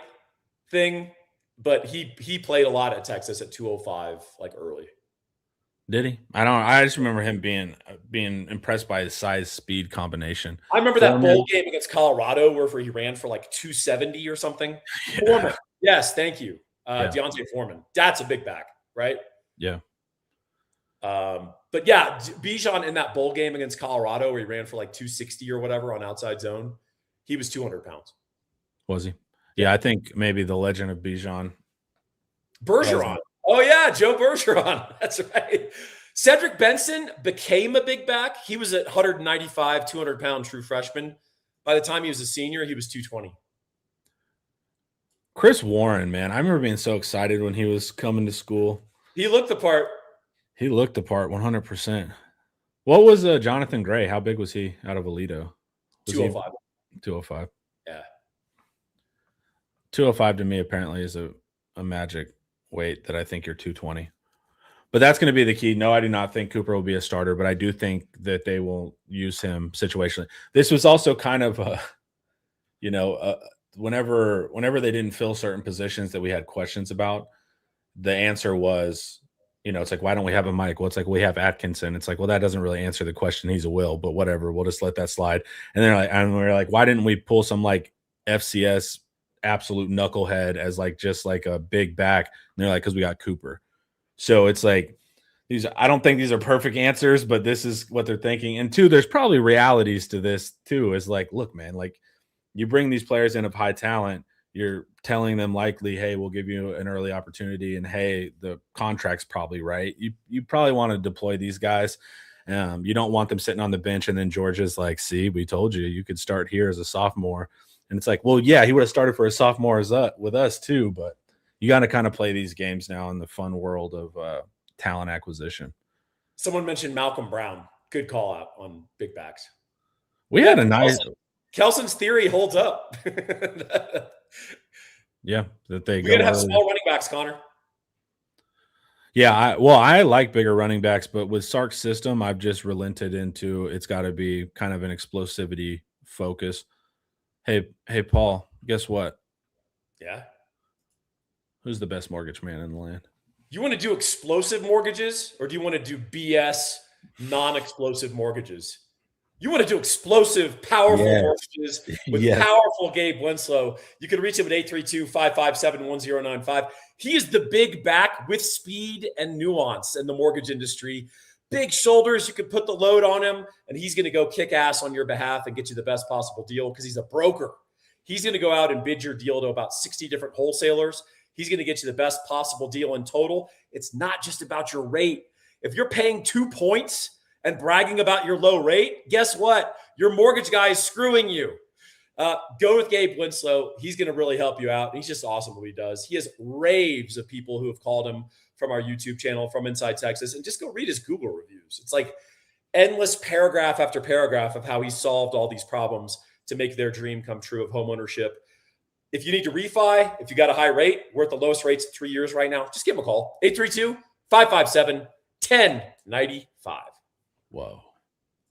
thing, but he played a lot at Texas at 205, like early. Did he? I just remember him being impressed by his size speed combination. I remember that bowl game against Colorado where he ran for like 270 or something. Yeah. Foreman. Yes, thank you. Deontay Foreman. That's a big back, right? Yeah. But yeah, Bijan in that bowl game against Colorado where he ran for like 260 or whatever on outside zone, he was 200 pounds. Was he? Yeah, I think maybe the legend of Bijan. Bergeron. Oh, yeah, Joe Bergeron. That's right. Cedric Benson became a big back. He was at 195, 200-pound true freshman. By the time he was a senior, he was 220. Chris Warren, man. I remember being so excited when he was coming to school. He looked the part. He looked the part 100%. What was Jonathan Gray? How big was he out of Alito? 205. 205. Yeah. 205 to me apparently is a magic weight that I think you're 220. But that's going to be the key. No, I do not think Cooper will be a starter, but I do think that they will use him situationally. This was also kind of whenever they didn't fill certain positions that we had questions about, the answer was, it's like, why don't we have a Mike? Well, it's like, we have Atkinson. It's like, well, that doesn't really answer the question. He's a will, but whatever. We'll just let that slide. And we're like, why didn't we pull some like FCS absolute knucklehead as like just like a big back? And they're like, because we got Cooper. So it's like I don't think these are perfect answers, but this is what they're thinking. And two, there's probably realities to this too. Is like, look, man, like you bring these players in of high talent, you're telling them likely, hey, we'll give you an early opportunity, and hey, the contract's probably right. You probably want to deploy these guys. You don't want them sitting on the bench, and then Georgia's like, see, we told you could start here as a sophomore. And it's like, well, yeah, he would have started for a sophomore with us too, but you got to kind of play these games now in the fun world of talent acquisition. Someone mentioned Malcolm Brown. Good call out on big backs. We had a nice Kelson's theory holds up. Yeah, that they We're gonna have small running backs, Connor. Yeah, I like bigger running backs, but with Sark's system, I've just relented into it's got to be kind of an explosivity focus. Hey, Paul, guess what? Yeah. Who's the best mortgage man in the land? You want to do explosive mortgages, or do you want to do BS non-explosive mortgages? You want to do explosive, powerful mortgages with powerful Gabe Winslow. You can reach him at 832-557-1095. He is the big back with speed and nuance in the mortgage industry. Big shoulders, you can put the load on him, and he's going to go kick ass on your behalf and get you the best possible deal because he's a broker. He's going to go out and bid your deal to about 60 different wholesalers. He's going to get you the best possible deal in total. It's not just about your rate. If you're paying 2 points and bragging about your low rate, guess what? Your mortgage guy is screwing you. Go with Gabe Winslow. He's going to really help you out. He's just awesome what he does. He has raves of people who have called him from our YouTube channel, from Inside Texas, and just go read his Google reviews. It's like endless paragraph after paragraph of how he solved all these problems to make their dream come true of homeownership. If you need to refi, if you got a high rate, we're at the lowest rates in 3 years right now, just give him a call. 832-557-1095. Whoa.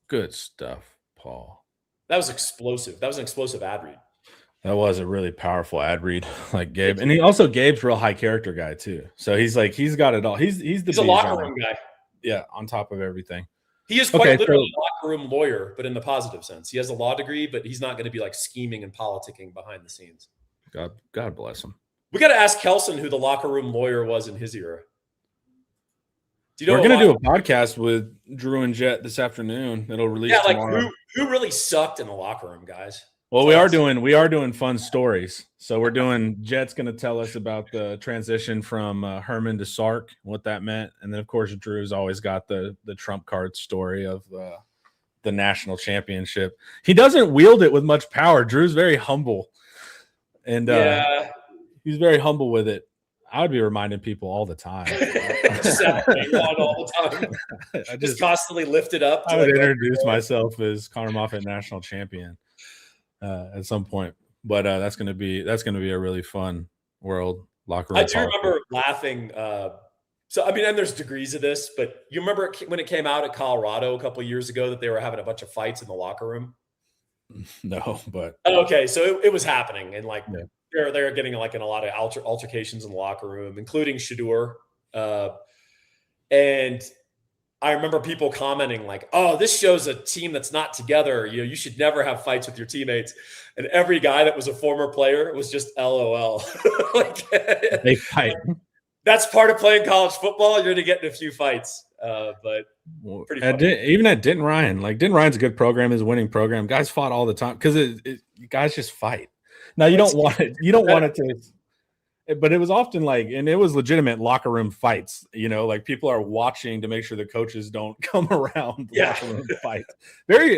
Good stuff, Paul. That was explosive. That was an explosive ad read. That was a really powerful ad read, like Gabe. And Gabe's real high character guy too. So he's got it all. He's a locker room guy. Yeah, on top of everything. He is quite literally a locker room lawyer, but in the positive sense. He has a law degree, but he's not going to be like scheming and politicking behind the scenes. God bless him. We got to ask Kelson who the locker room lawyer was in his era. We're going to do a podcast with Drew and Jet this afternoon. It'll release tomorrow. Who really sucked in the locker room, guys? Well, we are doing fun stories. So we're doing Jet's going to tell us about the transition from Herman to Sark, what that meant, and then of course Drew's always got the trump card story of the national championship. He doesn't wield it with much power. Drew's very humble, and he's very humble with it. I would be reminding people all the time. all the time. I just constantly lift it up. I would introduce myself as Connor Moffett national champion at some point, but that's gonna be a really fun world locker room. I do remember laughing. So I mean, and there's degrees of this, but you remember when it came out at Colorado a couple of years ago that they were having a bunch of fights in the locker room? No, but okay, so it was happening, and like. Yeah. They're getting like in a lot of altercations in the locker room, including Shedeur. And I remember people commenting like, "Oh, this shows a team that's not together. You should never have fights with your teammates." And every guy that was a former player was just LOL. Like, they fight. That's part of playing college football. You're going to get in a few fights, but pretty funny. Even at Denton Ryan, like Denton Ryan's a good program, is a winning program. Guys fought all the time because guys just fight. Now you don't want it. You don't want it to. but it was often like, and it was legitimate locker room fights, like people are watching to make sure the coaches don't come around the locker room fight.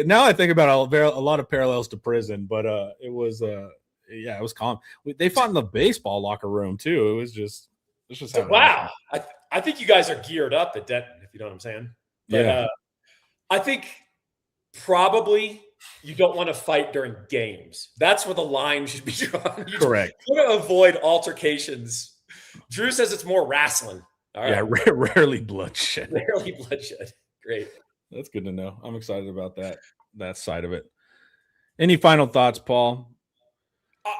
Now I think about a lot of parallels to prison, but it was calm. They fought in the baseball locker room too. It was just wow. I think you guys are geared up at Denton, if you know what I'm saying. But, I think probably you don't want to fight during games. That's where the line should be drawn. Correct. You want to avoid altercations. Drew says it's more wrestling. All right. Yeah, rarely bloodshed. Rarely bloodshed. Great. That's good to know. I'm excited about that side of it. Any final thoughts, Paul?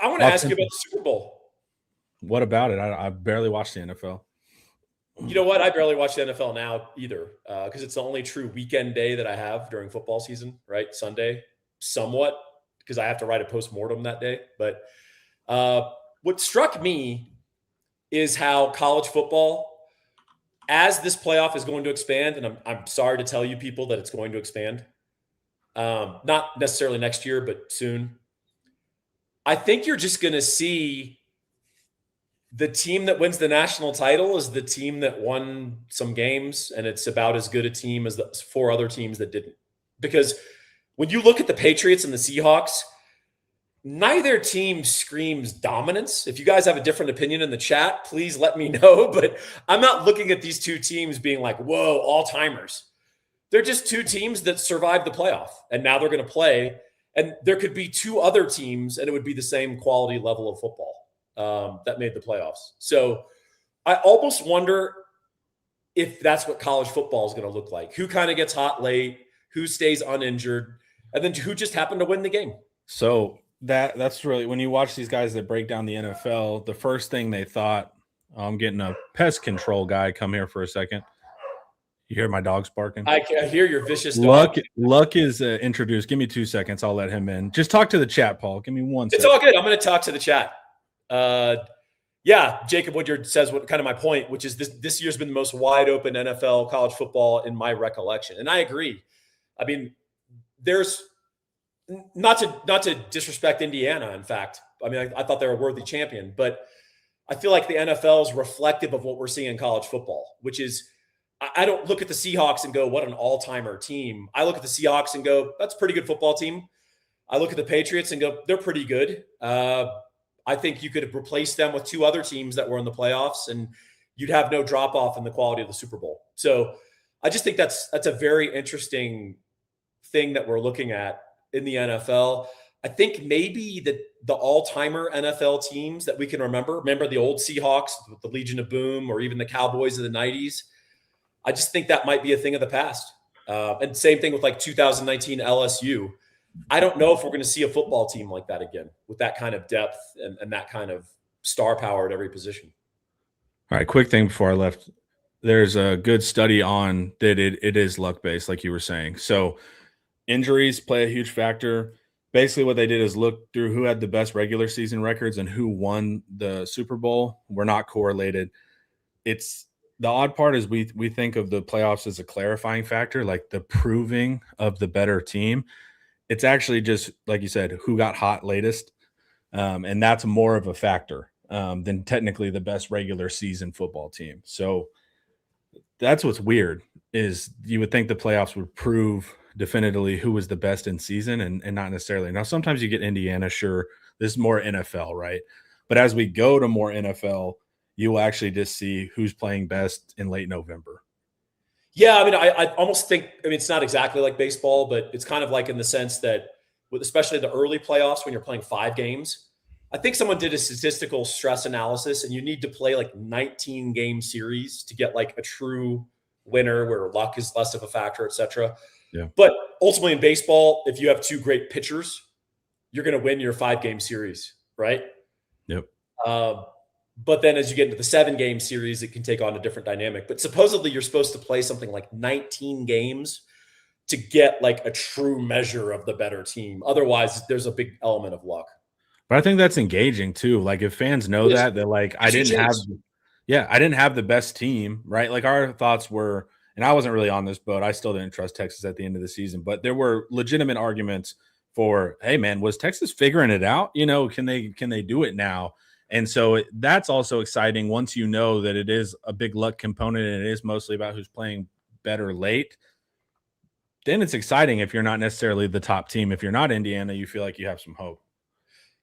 I want to ask you about the Super Bowl. What about it? I barely watched the NFL. You know what? I barely watch the NFL now either, because it's the only true weekend day that I have during football season, right? Sunday, somewhat, because I have to write a postmortem that day. But what struck me is how college football, as this playoff is going to expand, and I'm sorry to tell you people that it's going to expand, not necessarily next year, but soon. I think you're just going to see the team that wins the national title is the team that won some games, and it's about as good a team as the 4 other teams that didn't. Because when you look at the Patriots and the Seahawks, neither team screams dominance. If you guys have a different opinion in the chat, please let me know. But I'm not looking at these 2 teams being like, whoa, all-timers. They're just 2 teams that survived the playoff, and now they're going to play. And there could be 2 other teams, and it would be the same quality level of football that made the playoffs. So I almost wonder if that's what college football is going to look like. Who kind of gets hot late, who stays uninjured, and then who just happened to win the game. So that's really, when you watch these guys that break down the NFL, the first thing they thought, I'm getting a pest control guy come here for a second. You hear my dogs barking? I hear your vicious dog. Luck is introduced. Give me 2 seconds. I'll let him in. Just talk to the chat, Paul. Give me 1 second. It's all good. I'm going to talk to the chat. Jacob Woodyard says what kind of my point, which is this year's been the most wide open NFL college football in my recollection. And I agree. I mean, there's not to disrespect Indiana. In fact, I mean, I thought they were a worthy champion, but I feel like the NFL is reflective of what we're seeing in college football, which is, I don't look at the Seahawks and go, what an all-timer team. I look at the Seahawks and go, that's a pretty good football team. I look at the Patriots and go, they're pretty good. I think you could have replaced them with 2 other teams that were in the playoffs, and you'd have no drop-off in the quality of the Super Bowl. So I just think that's a very interesting thing that we're looking at in the NFL. I think maybe the all-timer NFL teams that we can remember the old Seahawks with the Legion of Boom, or even the Cowboys of the 90s. I just think that might be a thing of the past. And same thing with like 2019 LSU. I don't know if we're going to see a football team like that again with that kind of depth and that kind of star power at every position. All right, quick thing before I left. There's a good study on that it is luck-based, like you were saying. So injuries play a huge factor. Basically what they did is look through who had the best regular season records and who won the Super Bowl. We're not correlated. It's the odd part is we think of the playoffs as a clarifying factor, like the proving of the better team. It's actually just, like you said, who got hot latest. And that's more of a factor than technically the best regular season football team. So that's what's weird, is you would think the playoffs would prove definitively who was the best in season and not necessarily. Now, sometimes you get Indiana, sure, this is more NFL, right? But as we go to more NFL, you will actually just see who's playing best in late November. Yeah, I mean, I almost think, it's not exactly like baseball, but it's kind of like in the sense that, with especially the early playoffs when you're playing 5 games, I think someone did a statistical stress analysis, and you need to play like 19 game series to get like a true winner where luck is less of a factor, et cetera. Yeah. But ultimately in baseball, if you have 2 great pitchers, you're going to win your 5 game series, right? Yep. But then as you get into the 7 game series, it can take on a different dynamic. But supposedly you're supposed to play something like 19 games to get like a true measure of the better team. Otherwise, there's a big element of luck. But I think that's engaging too. Like if fans know that, they're like, I didn't have the best team, right? Like our thoughts were, and I wasn't really on this boat. I still didn't trust Texas at the end of the season, but there were legitimate arguments for, hey man, was Texas figuring it out? Can they do it now? And so that's also exciting once you know that it is a big luck component and it is mostly about who's playing better late. Then it's exciting if you're not necessarily the top team. If you're not Indiana, you feel like you have some hope.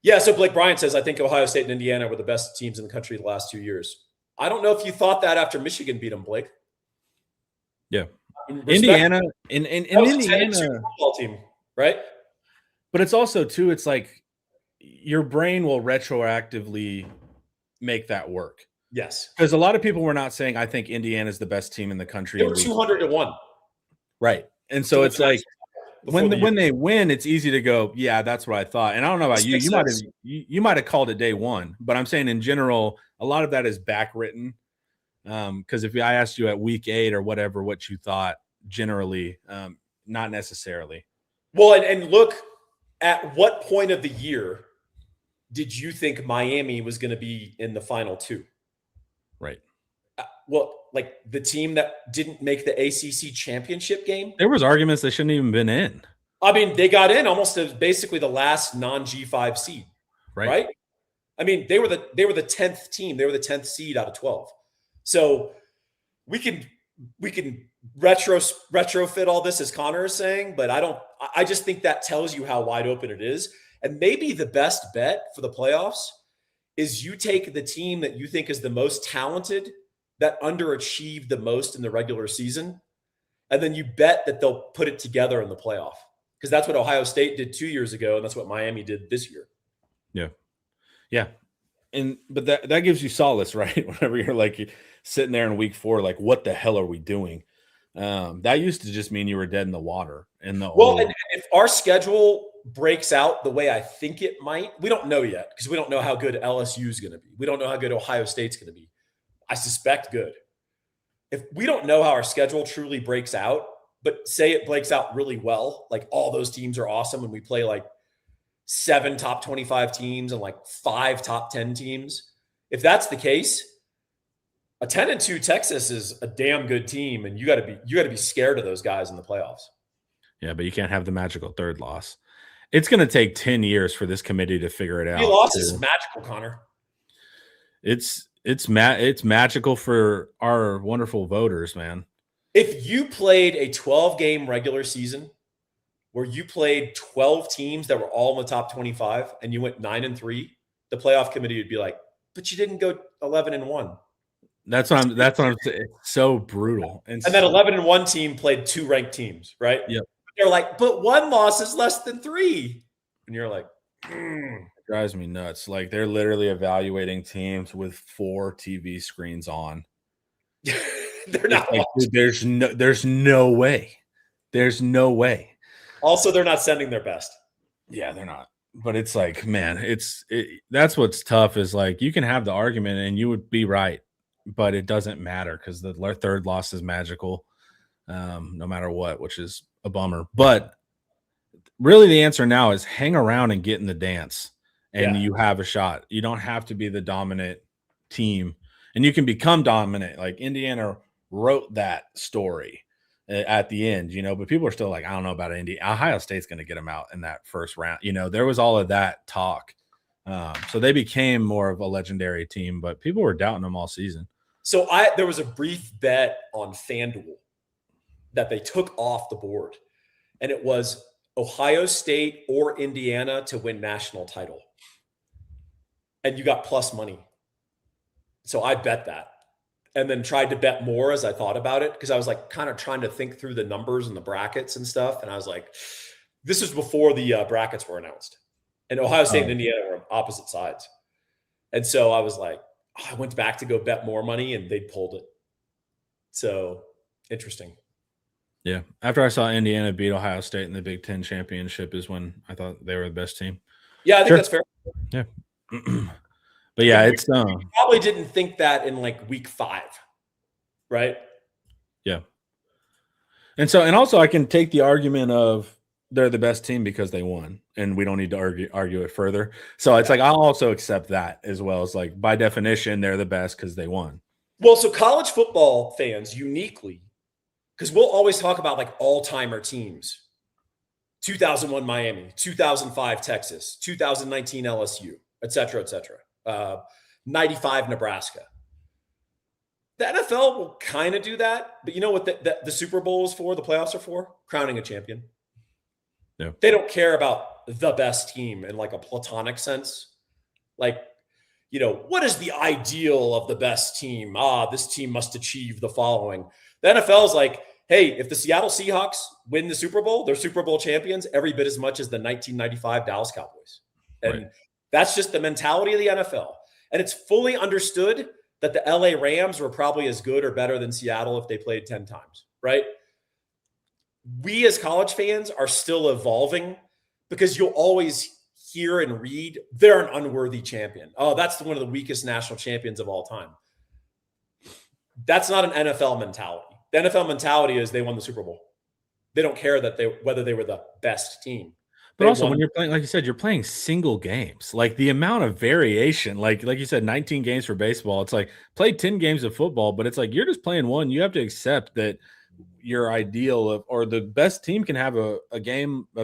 Yeah, so Blake Bryant says, I think Ohio State and Indiana were the best teams in the country the last 2 years. I don't know if you thought that after Michigan beat them, Blake. Yeah. Indiana in Indiana football team, right? But it's also too, it's like your brain will retroactively make that work. Yes. Because a lot of people were not saying, I think Indiana's the best team in the country. They were 200-1. Right. And so it's like when they win, it's easy to go, yeah, that's what I thought. And I don't know about you. You might have called it day one, but I'm saying in general, a lot of that is backwritten. Because if I asked you at week 8 or whatever, what you thought generally, not necessarily. Well, and look, at what point of the year did you think Miami was going to be in the final 2? Right. Well, like the team that didn't make the ACC championship game. There was arguments they shouldn't even been in. I mean, they got in almost as basically the last non-G5 seed, right? I mean, they were the 10th team. They were the 10th seed out of 12. So we can retrofit all this, as Connor is saying, but I just think that tells you how wide open it is. And maybe the best bet for the playoffs is you take the team that you think is the most talented, that underachieved the most in the regular season, and then you bet that they'll put it together in the playoff. Because that's what Ohio State did 2 years ago, and that's what Miami did this year. Yeah. Yeah. But that gives you solace, right? Whenever you're like sitting there in week 4, like, what the hell are we doing? That used to just mean you were dead in the water. And if our schedule breaks out the way I think it might, we don't know yet because we don't know how good LSU is going to be. We don't know how good Ohio State's going to be. I suspect good. If we don't know how our schedule truly breaks out, but say it breaks out really well, like all those teams are awesome and we play like 7 top 25 teams and like 5 top 10 teams. If that's the case, a 10-2 Texas is a damn good team, and you got to be scared of those guys in the playoffs. Yeah, but you can't have the magical third loss. It's going to take 10 years for this committee to figure it out. 3 losses is magical, Connor. It's magical for our wonderful voters, man. If you played a 12-game regular season where you played 12 teams that were all in the top 25 and you went 9-3, the playoff committee would be like, but you didn't go 11-1. That's what I'm saying. It's so brutal. And that 11-1 team played 2 ranked teams, right? Yep. They're like, but 1 loss is less than 3. And you're like, It drives me nuts. Like, they're literally evaluating teams with 4 TV screens on. They're not. Like, dude, there's no way. There's no way. Also, they're not sending their best. Yeah, they're not. But it's like, man, that's what's tough is like you can have the argument and you would be right, but it doesn't matter because the third loss is magical, no matter what, which is a bummer. But really, the answer now is hang around and get in the dance, and you have a shot. You don't have to be the dominant team, and you can become dominant. Like Indiana wrote that story at the end, but people are still like, I don't know about Indy. Ohio State's going to get them out in that first round. There was all of that talk. So they became more of a legendary team, but people were doubting them all season. So there was a brief bet on FanDuel that they took off the board, and it was Ohio State or Indiana to win national title. And you got plus money. So I bet that. And then tried to bet more as I thought about it because I was like kind of trying to think through the numbers and the brackets and stuff. And I was like, this was before the brackets were announced. And Ohio State and Indiana were on opposite sides. And so I was like, I went back to go bet more money and they pulled it. So interesting. Yeah. After I saw Indiana beat Ohio State in the Big Ten championship is when I thought they were the best team. Yeah, I think that's fair. Yeah. But yeah, it's you probably didn't think that in like week 5, right? Yeah. And also I can take the argument of they're the best team because they won, and we don't need to argue it further. So it's like I'll also accept that as well as like by definition they're the best because they won. Well, so college football fans uniquely, because we'll always talk about like all-timer teams. 2001 Miami, 2005 Texas, 2019 LSU, et cetera, et cetera. 95 Nebraska. The NFL will kind of do that, but you know what the Super Bowl is for? The playoffs are for crowning a champion. Yeah. They don't care about the best team in like a platonic sense. Like, you know, what is the ideal of the best team? This team must achieve the following. The NFL is like, hey, if the Seattle Seahawks win the Super Bowl, they're Super Bowl champions every bit as much as the 1995 Dallas Cowboys. And that's just the mentality of the NFL. And it's fully understood that the LA Rams were probably as good or better than Seattle if they played 10 times, right? We as college fans are still evolving because you'll always hear and read they're an unworthy champion. Oh, that's one of the weakest national champions of all time. That's not an NFL mentality. The NFL mentality is they won the Super Bowl. They don't care whether they were the best team. But also, when you're playing, like you said, you're playing single games. Like the amount of variation, like you said, 19 games for baseball. It's like play 10 games of football, but it's like you're just playing one. You have to accept that your ideal or the best team can have a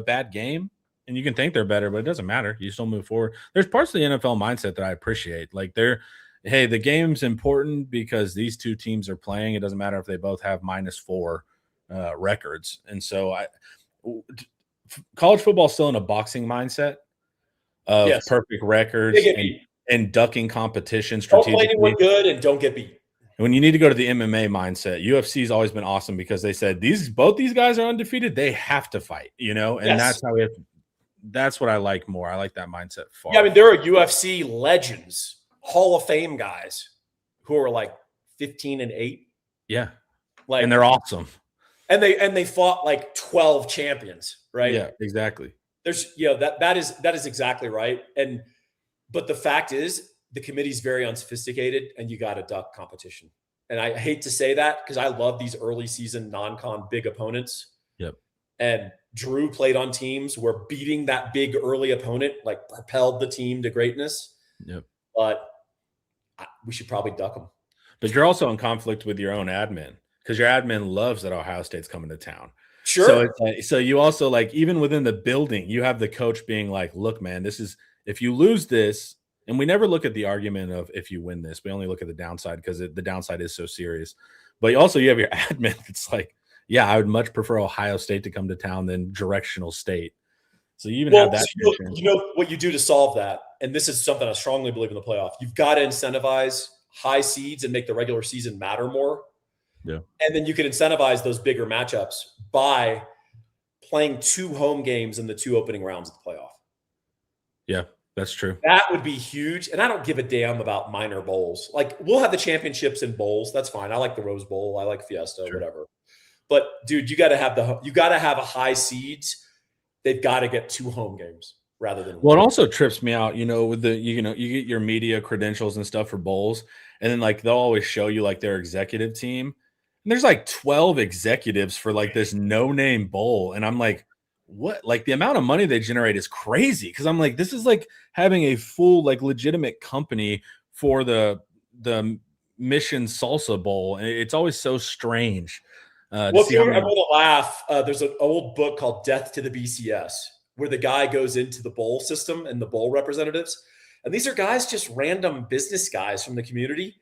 bad game, and you can think they're better, but it doesn't matter. You still move forward. There's parts of the NFL mindset that I appreciate. Like hey, the game's important because these two teams are playing. It doesn't matter if they both have -4 records. And so college football is still in a boxing mindset of perfect records and ducking competition strategically. Don't play anyone good and don't get beat. When you need to go to the MMA mindset, UFC has always been awesome because they said both these guys are undefeated. They have to fight, you know, and that's how that's what I like more. I like that mindset far. Yeah, I mean, there are UFC legends, Hall of Fame guys who are like 15-8. Yeah. Like, and they're awesome. And they fought like 12 champions, right? Yeah, exactly. There's, that is exactly right. But the fact is the committee's very unsophisticated and you got to duck competition. And I hate to say that because I love these early season non-con big opponents. Yep. And Drew played on teams where beating that big early opponent like propelled the team to greatness. Yep. But we should probably duck them. But you're also in conflict with your own admin because your admin loves that Ohio State's coming to town. Sure. So it's like, so you also like even within the building, you have the coach being like, "Look, man, this is if you lose this." And we never look at the argument of if you win this. We only look at the downside because the downside is so serious. But also you have your admin. It's like, yeah, I would much prefer Ohio State to come to town than directional state. So you even have that. You know what you do to solve that, and this is something I strongly believe in the playoff. You've got to incentivize high seeds and make the regular season matter more. Yeah. And then you can incentivize those bigger matchups by playing 2 home games in the 2 opening rounds of the playoff. Yeah. That's true. That would be huge. And I don't give a damn about minor bowls. Like we'll have the championships in bowls. That's fine. I like the Rose Bowl. I like Fiesta, whatever. But dude, you got to have a high seeds. They've got to get 2 home games rather than Well, it also trips me out, with you get your media credentials and stuff for bowls, and then like they'll always show you like their executive team. And there's like 12 executives for like this no-name bowl. And I'm like, what? Like the amount of money they generate is crazy. Cause I'm like, this is like having a full, like legitimate company for the Mission Salsa Bowl. And it's always so strange. I'm going to laugh. There's an old book called Death to the BCS, where the guy goes into the bowl system and the bowl representatives. And these are guys, just random business guys from the community.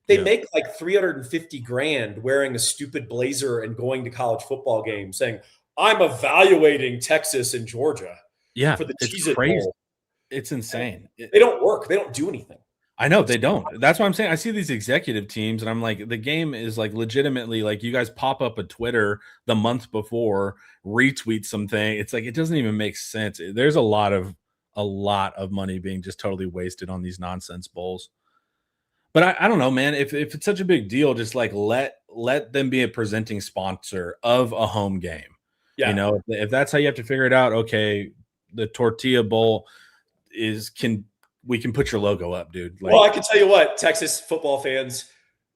They make like $350,000 wearing a stupid blazer and going to college football games saying, I'm evaluating Texas and Georgia. Yeah, for the it's crazy. Bowl. It's insane. They don't work. They don't do anything. I know they don't. That's what I'm saying. I see these executive teams and I'm like, the game is like legitimately like you guys pop up a Twitter the month before, retweet something. It's like, it doesn't even make sense. There's a lot of money being just totally wasted on these nonsense bowls. But I don't know, man, if it's such a big deal, just like let them be a presenting sponsor of a home game. Yeah. If that's how you have to figure it out, okay, the Tortilla Bowl we can put your logo up, dude. Well, I can tell you what, Texas football fans,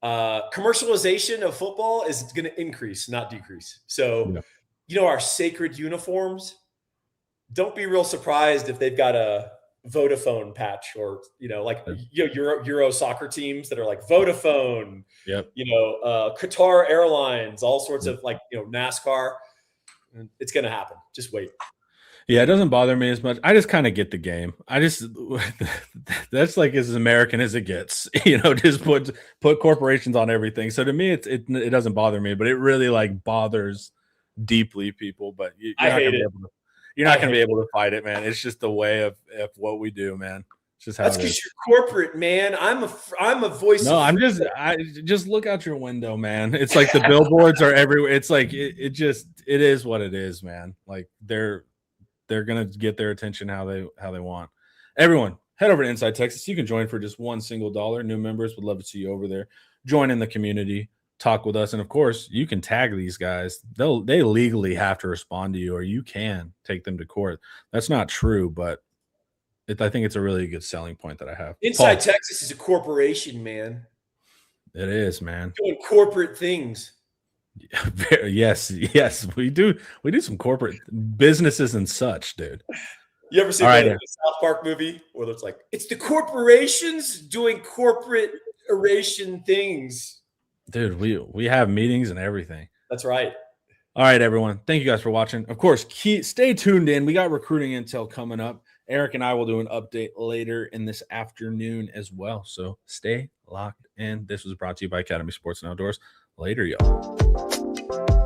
commercialization of football is going to increase, not decrease. So, our sacred uniforms, don't be real surprised if they've got a Vodafone patch or, Euro soccer teams that are like Vodafone, Qatar Airlines, all sorts of NASCAR. It's going to happen. Just wait. Yeah, it doesn't bother me as much. I just kind of get the game. That's like as American as it gets. Just put corporations on everything. So to me, it doesn't bother me, but it really like bothers deeply people. But I hate it. You're not going to be able to fight it, man. It's just the way of what we do, man. It's just how that's because you're corporate, man. I'm a voice. No, I just look out your window, man. It's like the billboards are everywhere. It's like it is what it is, man. Like they're gonna get their attention how they want. Everyone, head over to Inside Texas. You can join for just $1 single. New members would love to see you over there. Join in the community, talk with us, and of course, you can tag these guys. They legally have to respond to you, or you can take them to court. That's not true, but I think it's a really good selling point that I have. Inside Texas is a corporation, man. It is, man. Doing corporate things. Yes, we do some corporate businesses and such, dude. You ever seen the South Park movie where it's like it's the corporations doing corporate oration things? Dude, we have meetings and everything. That's right. All right, everyone. Thank you guys for watching. Of course, stay tuned in. We got recruiting intel coming up. Eric and I will do an update later in this afternoon as well. So stay locked in. This was brought to you by Academy Sports and Outdoors. Later, y'all.